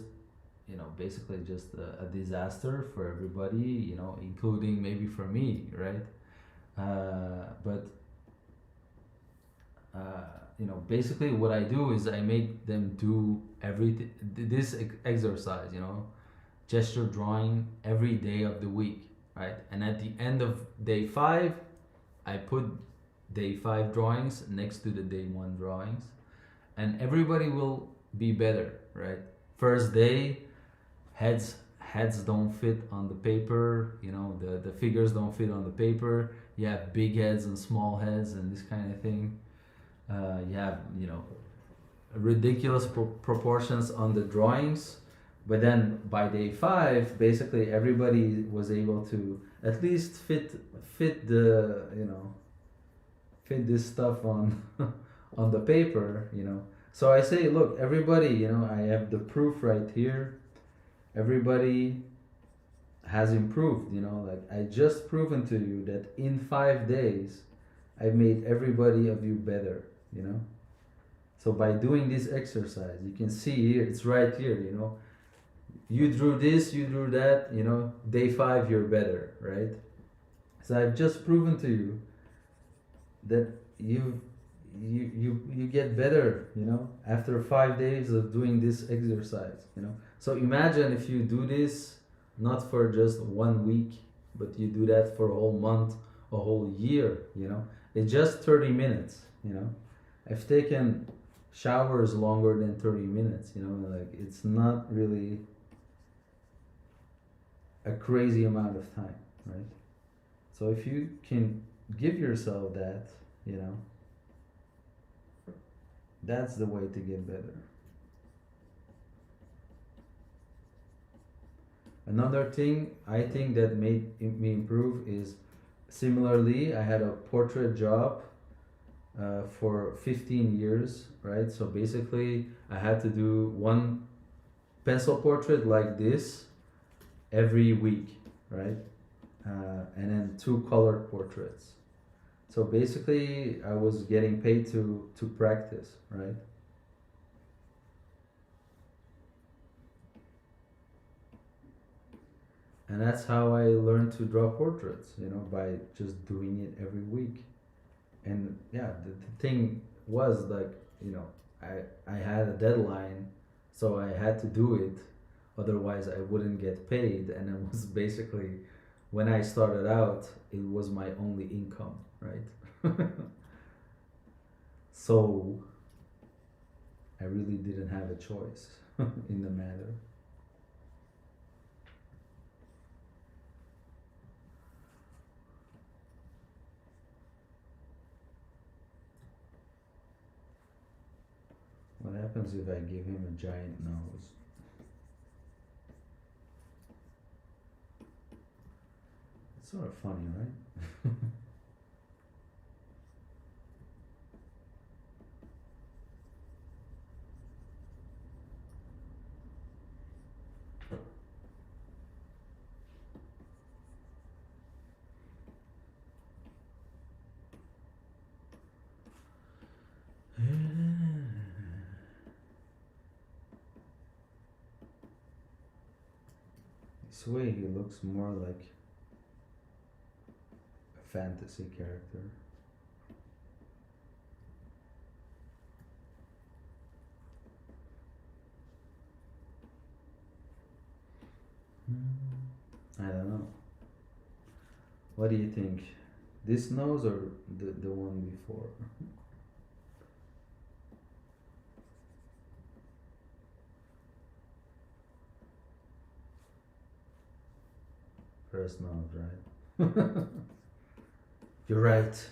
you know, basically just a disaster for everybody, you know, including maybe for me, right? But you know, basically what I do is I make them do everything, this exercise, you know, gesture drawing every day of the week, right? And at the end of day 5, I put day 5 drawings next to the day 1 drawings, and everybody will be better, right? First day, heads don't fit on the paper, you know, the figures don't fit on the paper. You have big heads and small heads and this kind of thing. You have, you know, ridiculous proportions on the drawings, but then by day 5 basically everybody was able to at least fit the, you know, fit this stuff on on the paper, you know. So I say, look, everybody, you know, I have the proof right here. Everybody has improved, you know, like I just proven to you that in 5 days I made everybody of you better, you know. So by doing this exercise, you can see here, it's right here, you know. You drew this, you drew that, you know, day 5 you're better, right? So I've just proven to you that you get better, you know, after 5 days of doing this exercise, you know. So imagine if you do this not for just 1 week, but you do that for a whole month, a whole year, you know. It's just 30 minutes, you know. I've taken showers longer than 30 minutes, you know, like it's not really a crazy amount of time, right? So if you can give yourself that, you know, that's the way to get better. Another thing I think that made me improve is, similarly, I had a portrait job for 15 years, right? So basically, I had to do one pencil portrait like this every week, right? And then 2 colored portraits. So basically, I was getting paid to practice, right? And that's how I learned to draw portraits, you know, by just doing it every week. And yeah, the thing was like, you know, I had a deadline, so I had to do it, otherwise I wouldn't get paid. And it was basically, when I started out, it was my only income, right? So I really didn't have a choice in the matter. What happens if I give him a giant nose? It's sort of funny, right? This way he looks more like a fantasy character. I don't know. What do you think? This nose or the one before? First nose, right? You're right.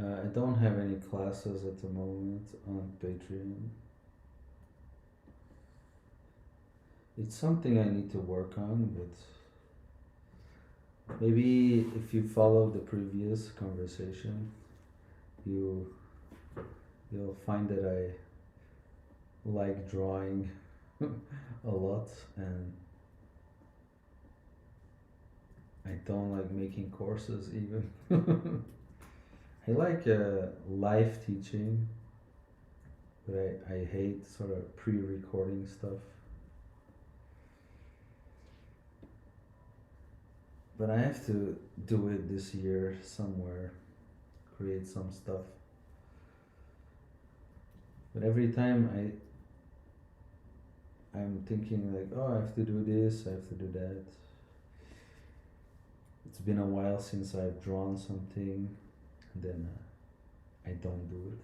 I don't have any classes at the moment on Patreon. It's something I need to work on, but maybe if you follow the previous conversation, you you'll find that I like drawing a lot, and I don't like making courses even. I like live teaching, but I hate sort of pre-recording stuff. But I have to do it this year somewhere, create some stuff. But every time I'm thinking like, oh, I have to do this, I have to do that. It's been a while since I've drawn something, and then I don't do it.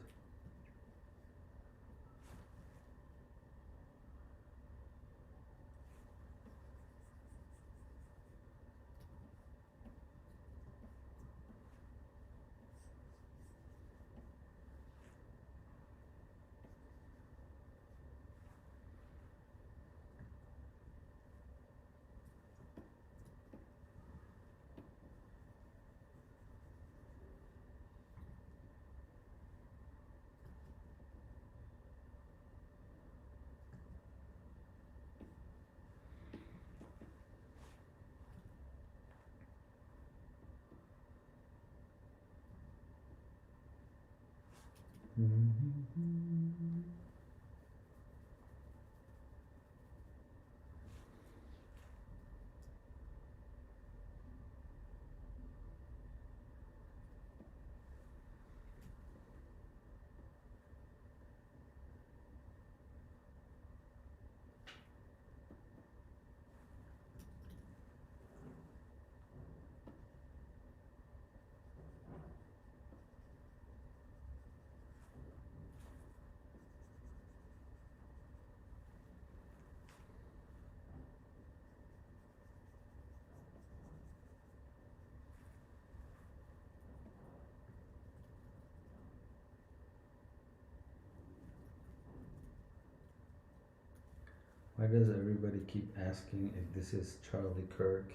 Why does everybody keep asking if this is Charlie Kirk?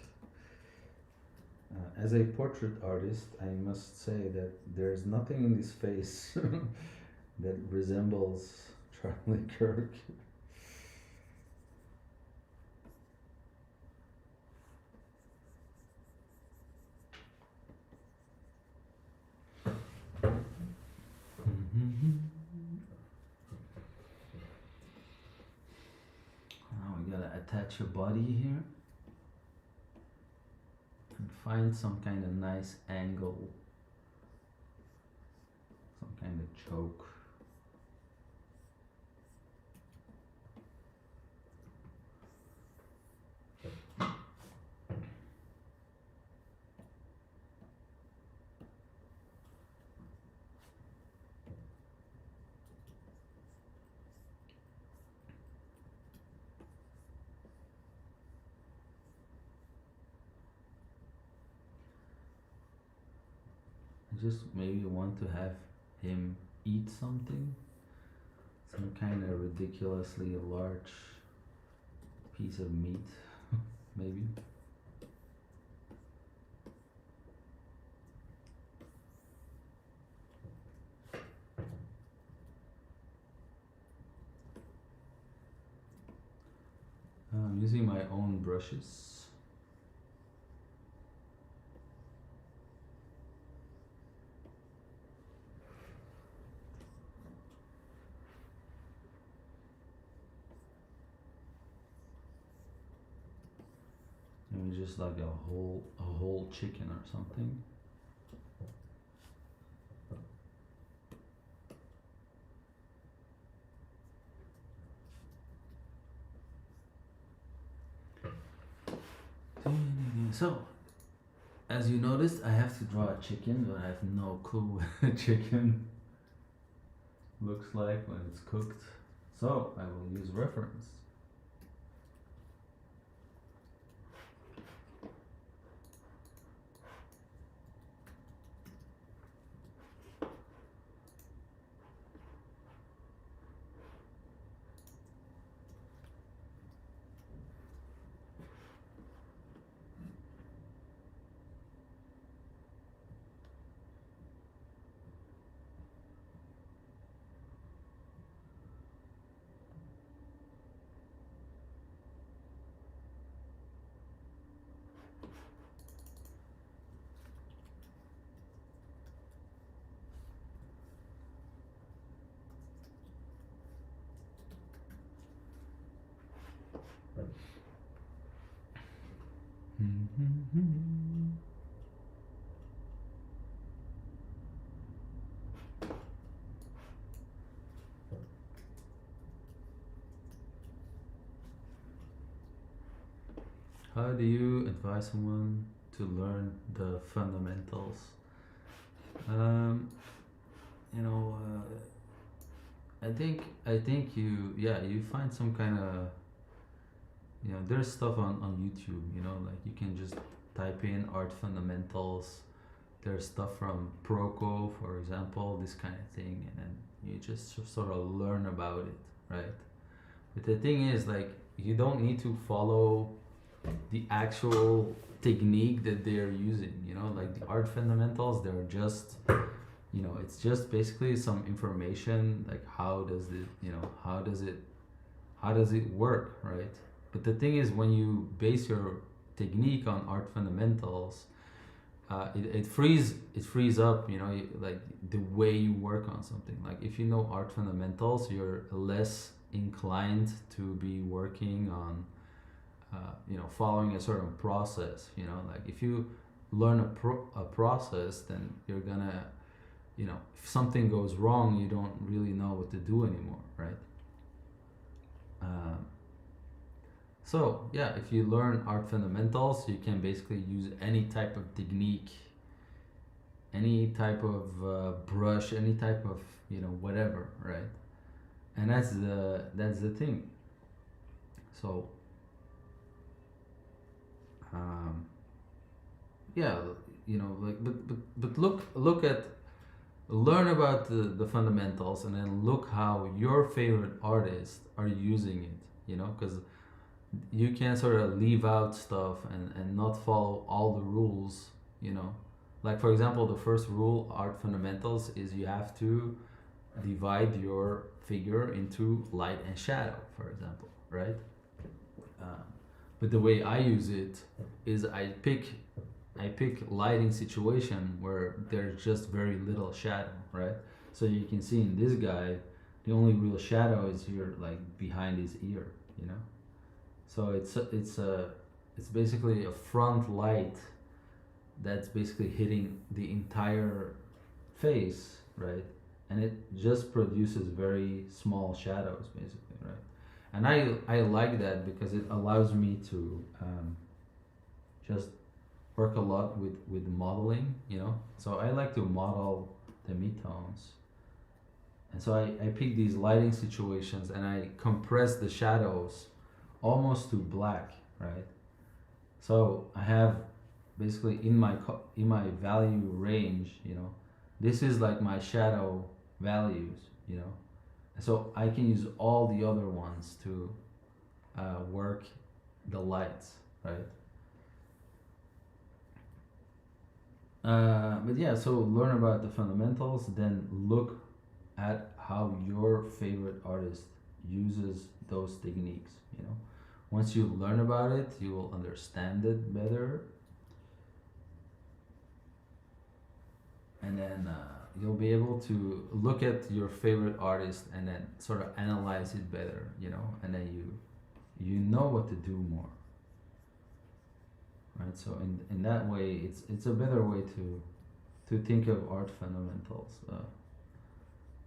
As a portrait artist, I must say that there's nothing in this face that resembles Charlie Kirk. attach a body here and find some kind of nice angle, some kind of choke. I just maybe want to have him eat something, some kind of ridiculously large piece of meat, maybe. I'm using my own brushes. Maybe just like a whole chicken or something. So, as you noticed, I have to draw a chicken, but I have no clue what a chicken looks like when it's cooked. So, I will use reference. How do you advise someone to learn the fundamentals? Um, you know, I think you find some kind of, there's stuff on YouTube. Like you can just type in art fundamentals. There's stuff from Proco, for example, this kind of thing, and then you just sort of learn about it, right? But the thing is, like, you don't need to follow the actual technique that they're using. Like the art fundamentals, they're just, it's just basically some information, like how does it work, right? But the thing is, when you base your technique on art fundamentals, it frees up, like the way you work on something. Like if you know art fundamentals, you're less inclined to be working on following a certain process. Like if you learn a process, then you're gonna, if something goes wrong, you don't really know what to do anymore, right? So yeah, if you learn art fundamentals, you can basically use any type of technique, any type of brush, any type of whatever, right? And that's the thing. So yeah, like but learn about the fundamentals, and then look how your favorite artists are using it. Because you can sort of leave out stuff and not follow all the rules. Like for example, the first rule, art fundamentals, is you have to divide your figure into light and shadow, for example, right? But the way I use it is I pick lighting situation where there's just very little shadow, right? So you can see in this guy, the only real shadow is here, like behind his ear. So it's basically a front light that's basically hitting the entire face, right? And it just produces very small shadows, basically, right? And I like that because it allows me to just work a lot with modeling, you know. So I like to model the midtones, and so I pick these lighting situations and I compress the shadows almost to black, right? So I have basically in my value range, you know, this is like my shadow values, you know. So I can use all the other ones to work the lights, right? But yeah, so learn about the fundamentals, then look at how your favorite artist uses those techniques, you know. Once you learn about it, you will understand it better, and then you'll be able to look at your favorite artist and then sort of analyze it better, you know, and then you know what to do more, right? So in that way, it's a better way to think of art fundamentals.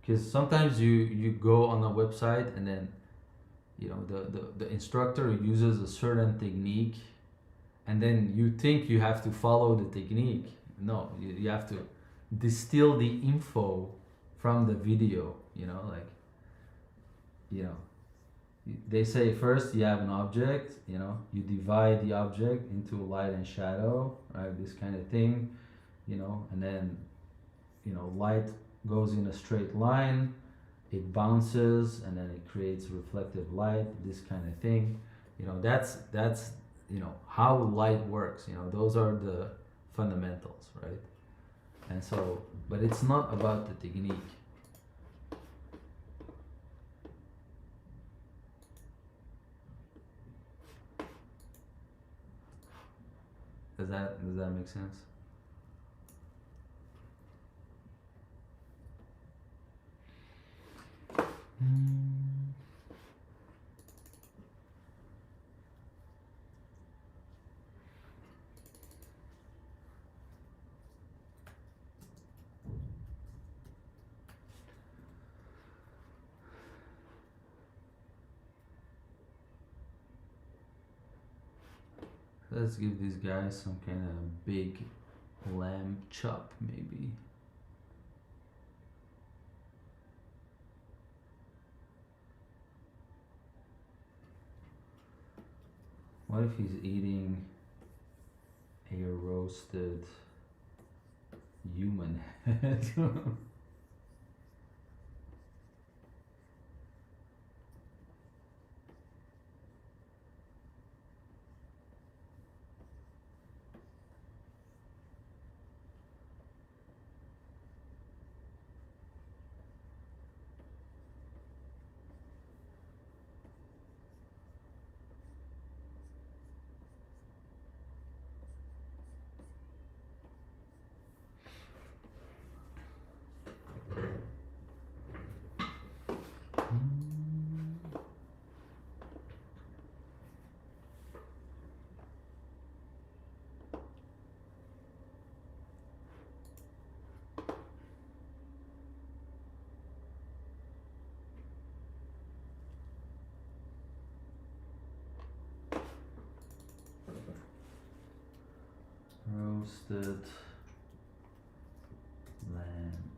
Because sometimes you go on a website and then you know the instructor uses a certain technique, and then you think you have to follow the technique. No, you have to distill the info from the video, you know, like, you know, they say first you have an object, you know, you divide the object into light and shadow, right? This kind of thing, you know, and then, you know, light goes in a straight line, it bounces, and then it creates reflective light, this kind of thing. You know, that's you know how light works. You know, those are the fundamentals, right? And so, but it's not about the technique. Does that make sense? Let's give these guys some kind of big lamb chop, maybe. What if he's eating a roasted human head? Roasted lamb.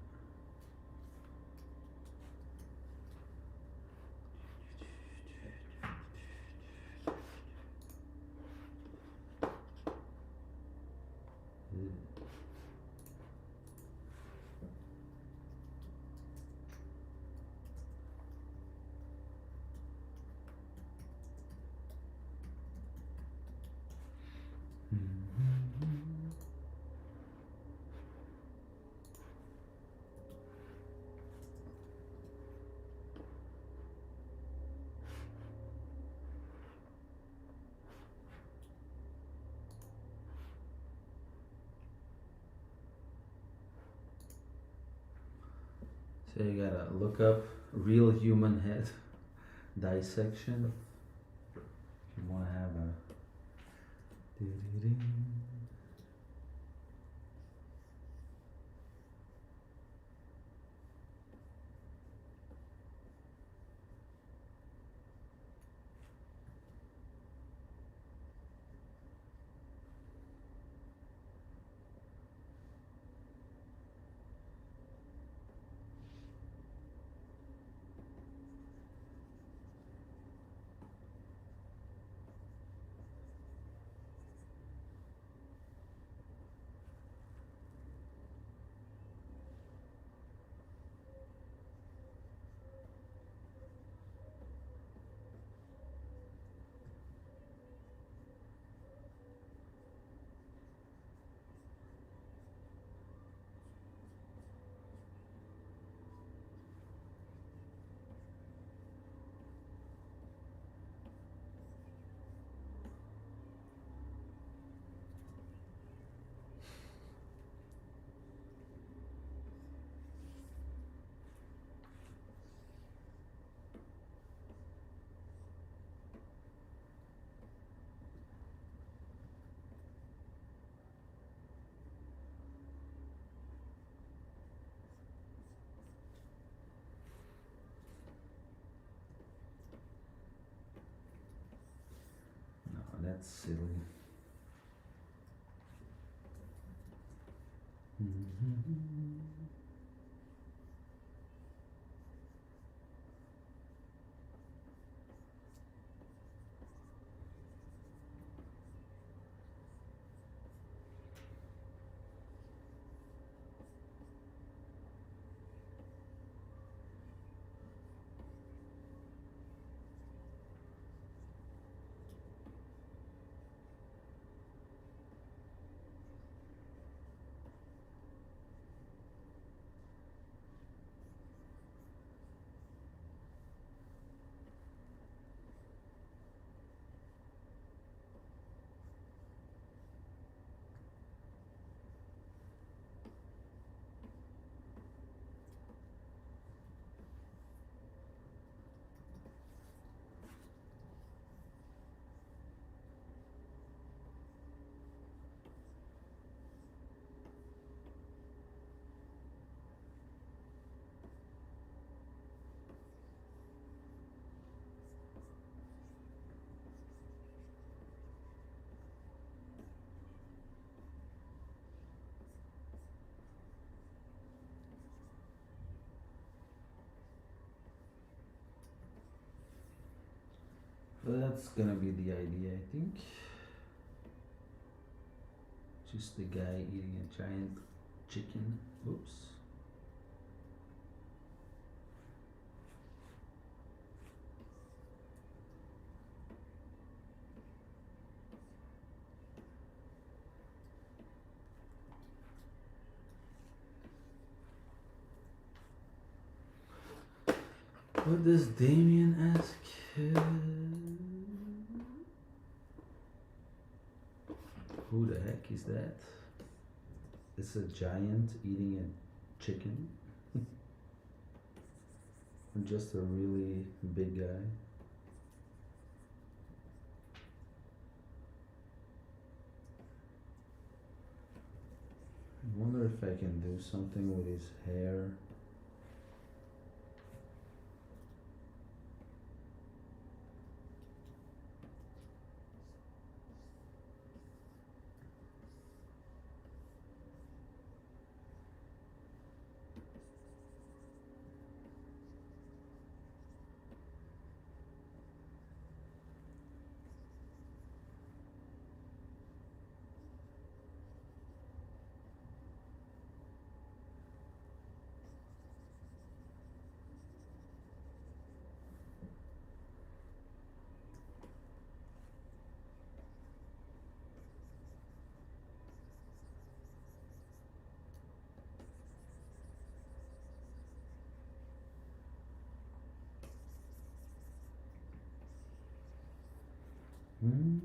So you gotta look up real human head dissection. want to have a. No, that's silly. Well, that's gonna be the idea, I think. Just the guy eating a giant chicken. Oops. What does Damien ask? Who the heck is that? It's a giant eating a chicken. Or just a really big guy. I wonder if I can do something with his hair. Hmm.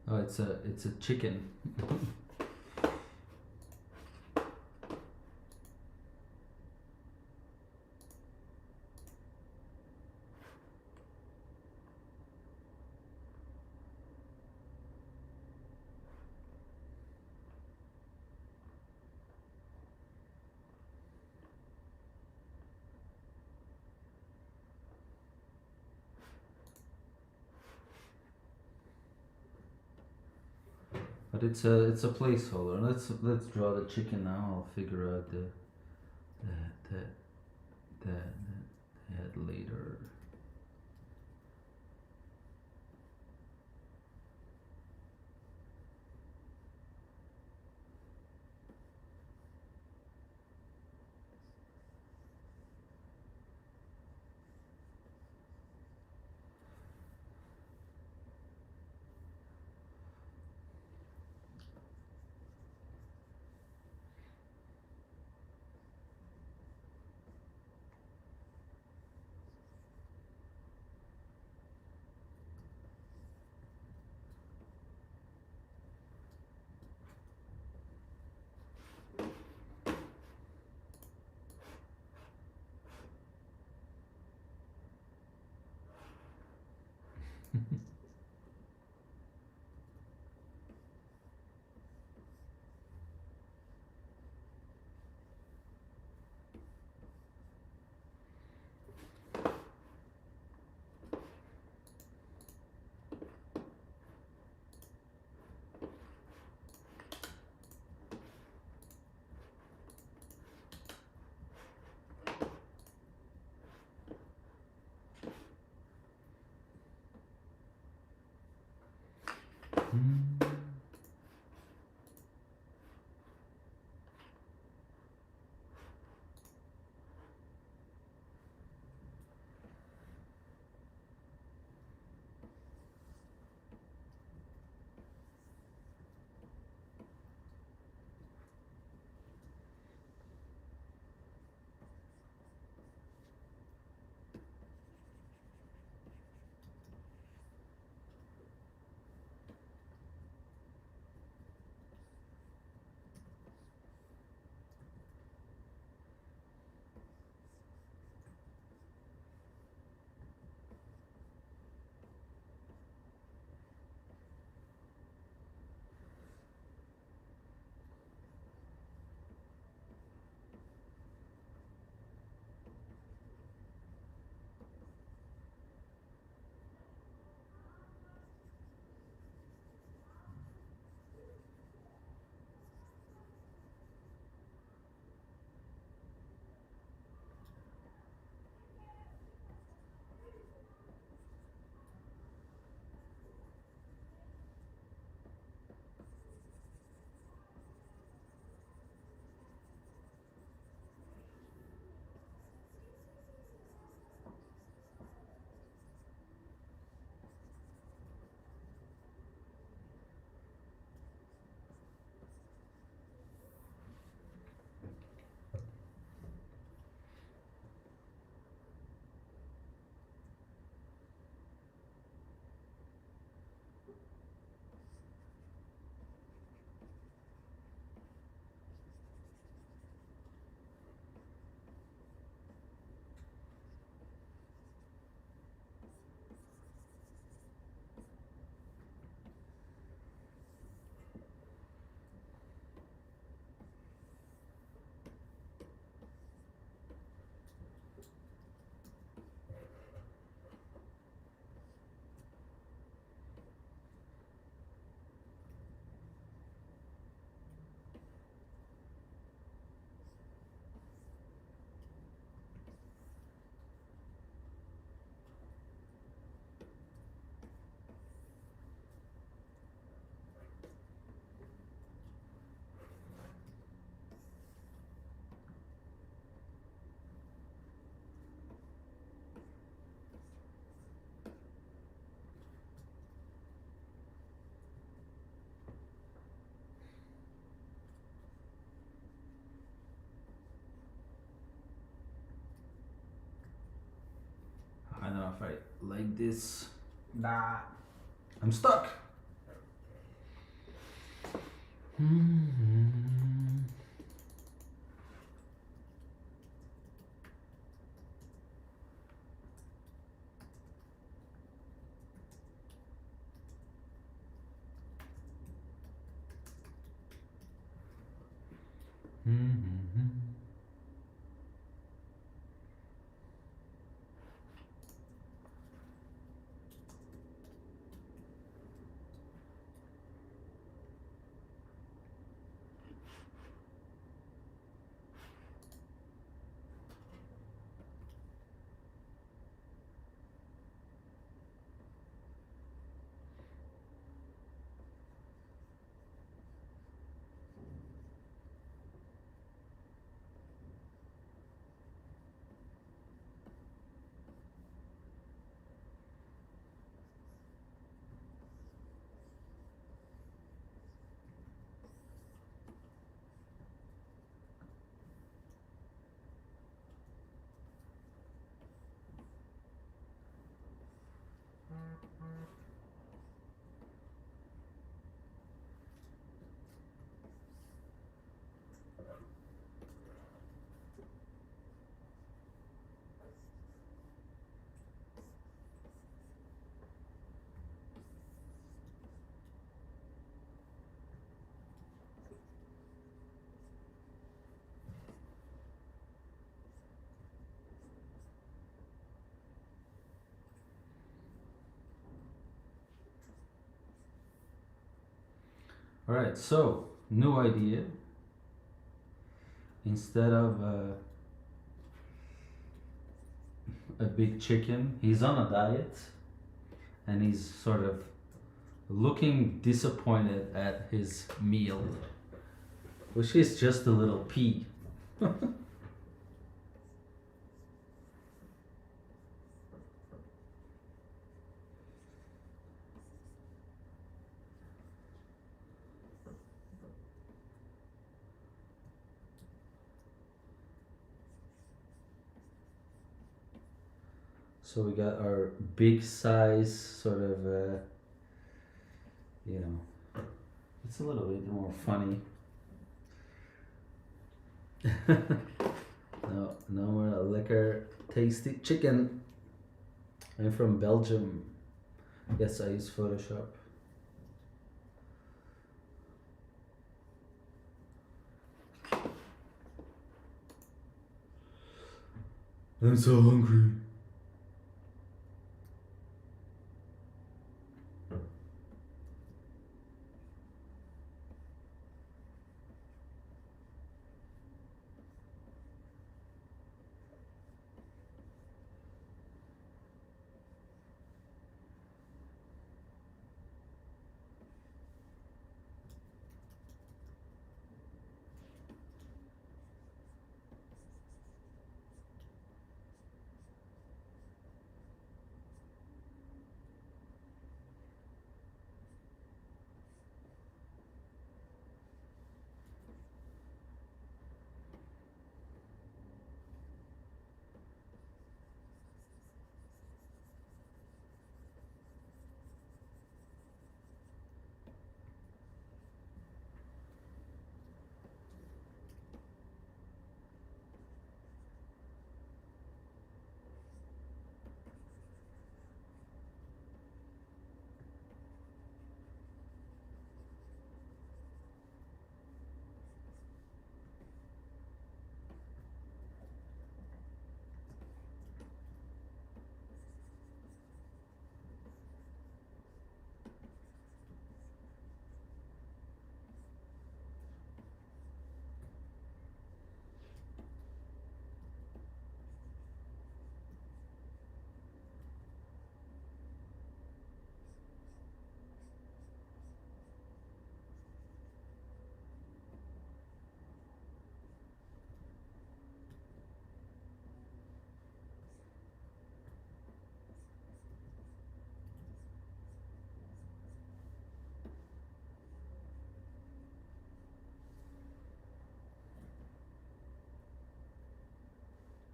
Oh, it's a chicken. But it's a placeholder. Let's draw the chicken now. I'll figure out the the head later. I don't know if I like this. Nah, I'm stuck. Hmm. All right, so new idea. Instead of a big chicken, he's on a diet and he's sort of looking disappointed at his meal, which is just a little pea. So we got our big size sort of, you know, it's a little bit more funny. No more liquor, tasty chicken. I'm from Belgium. Yes, I use Photoshop. I'm so hungry.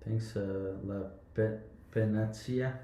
Thanks, La Penazia.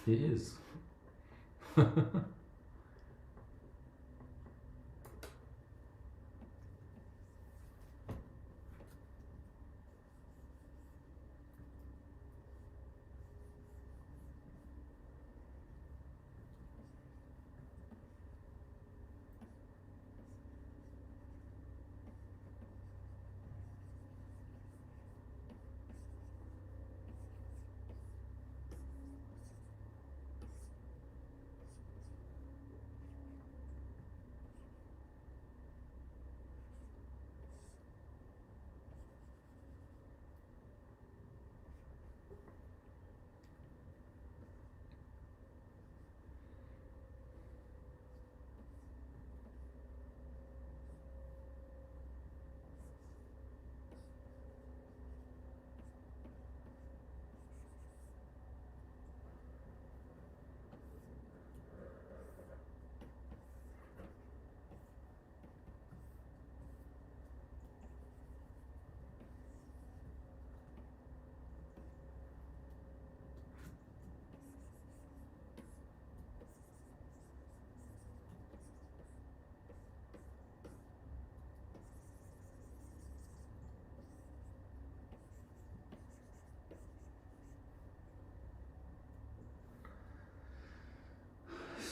He is.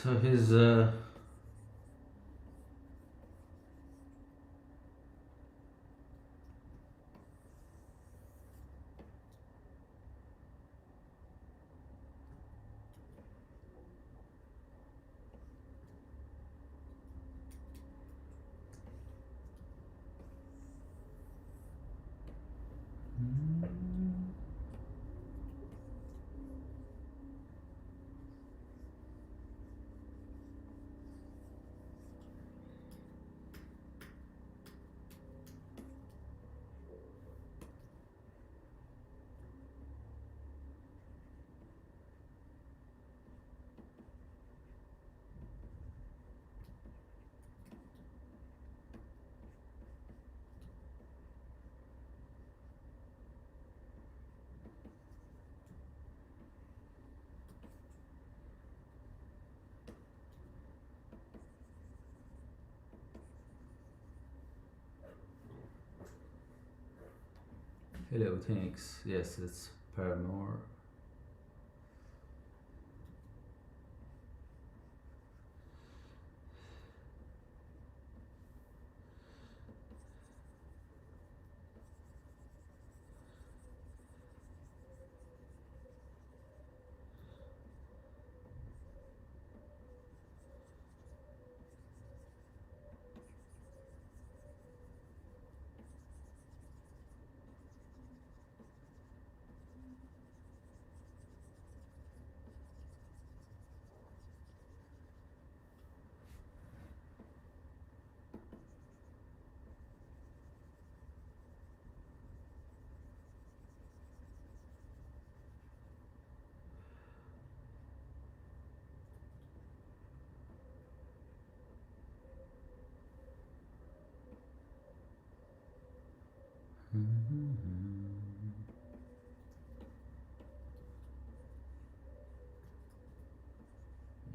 So his hello, thanks. Yes, it's Paramore.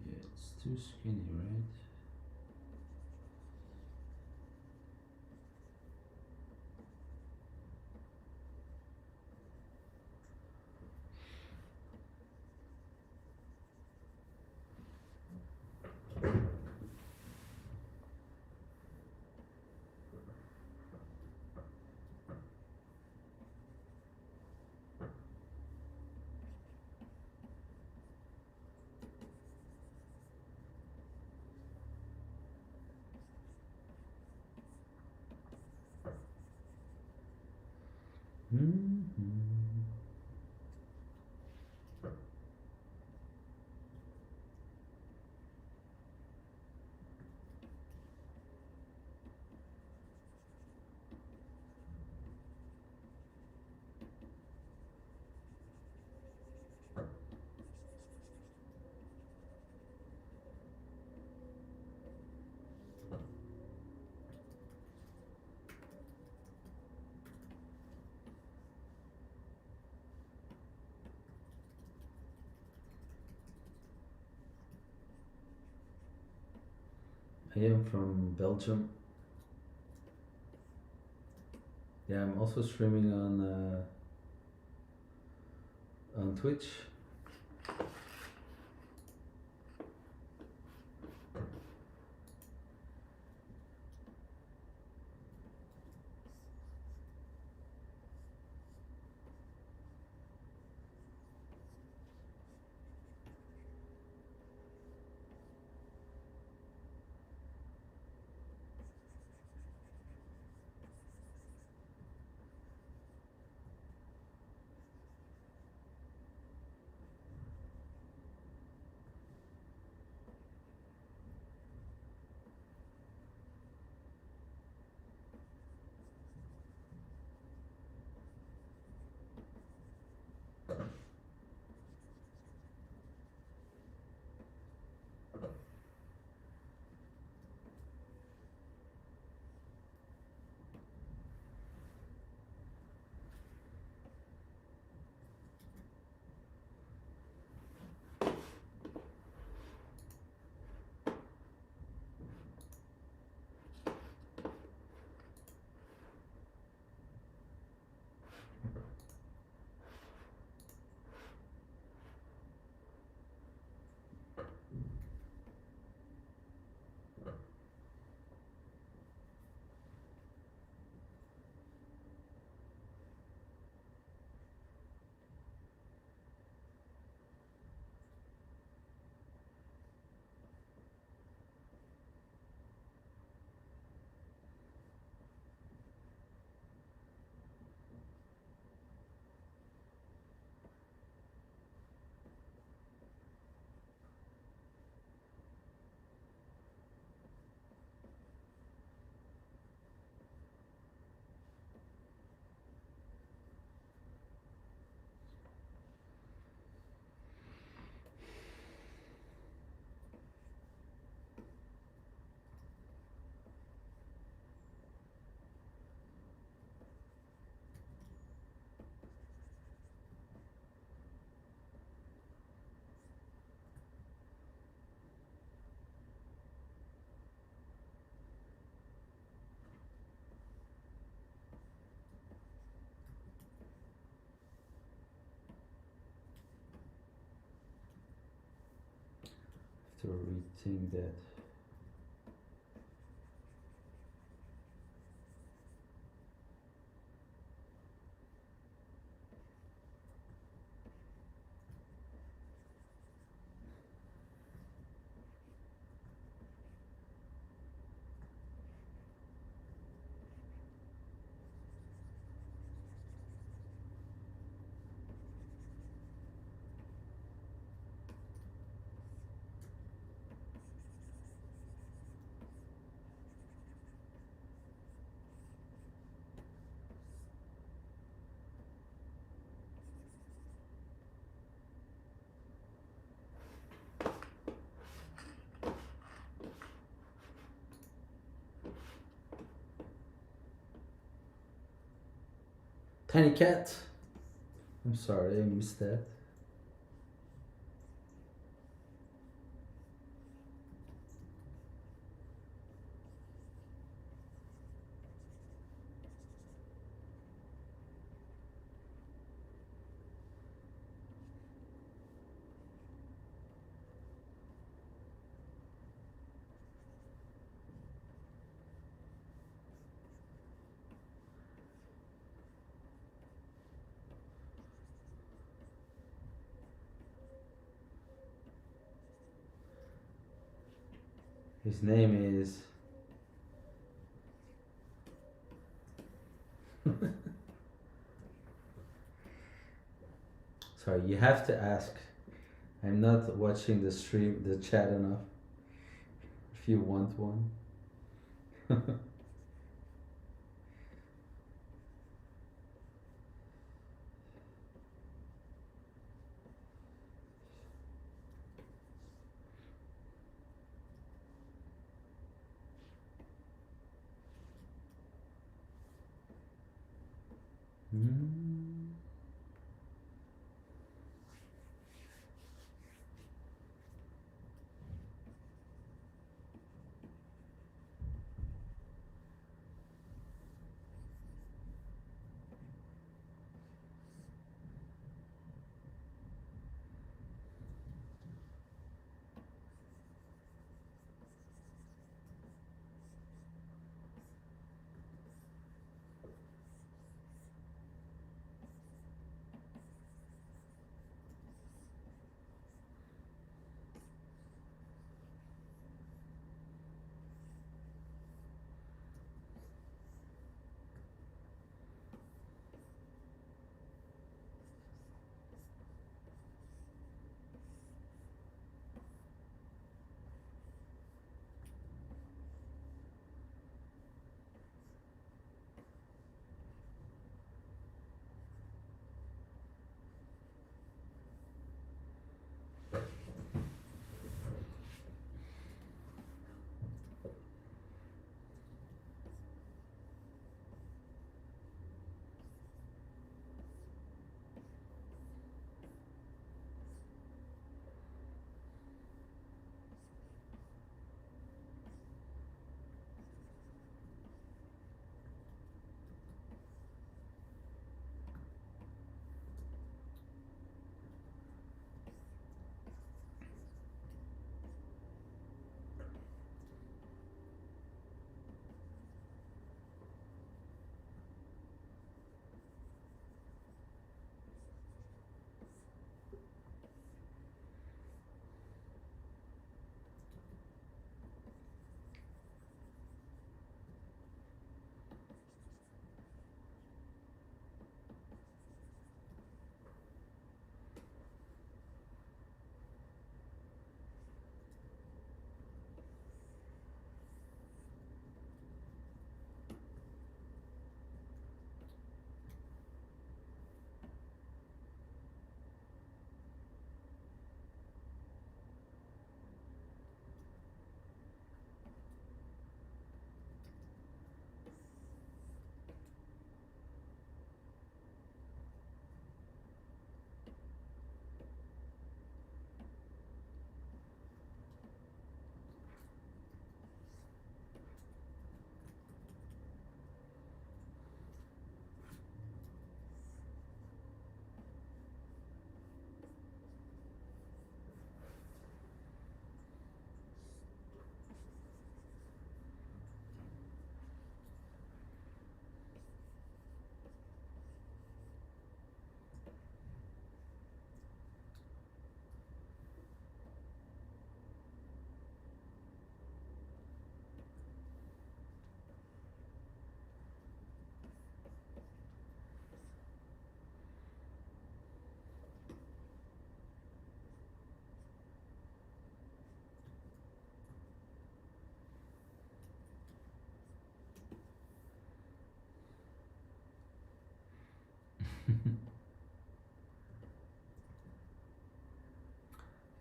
Yeah, it's too skinny, right? I am from Belgium. Yeah, I'm also streaming on Twitch. To rethink that. Tiny cat. I'm sorry, I missed that. His name is. Sorry, you have to ask. I'm not watching the stream, the chat enough. If you want one. Mm.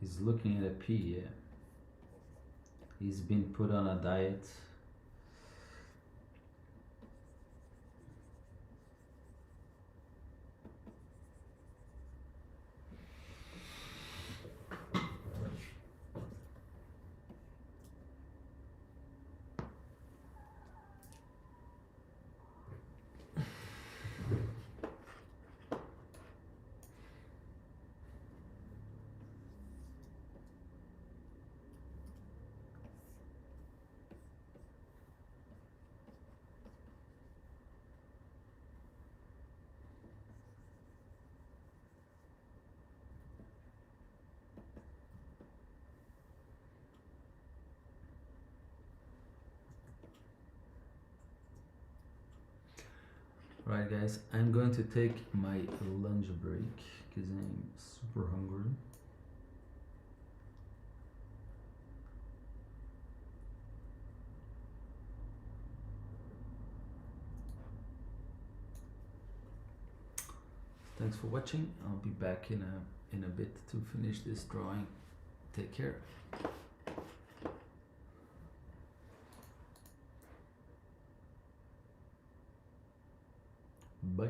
He's looking at a pee, yeah. He's been put on a diet. Right, guys, I'm going to take my lunch break because I'm super hungry. Thanks for watching. I'll be back in a bit to finish this drawing. Take care. Bye.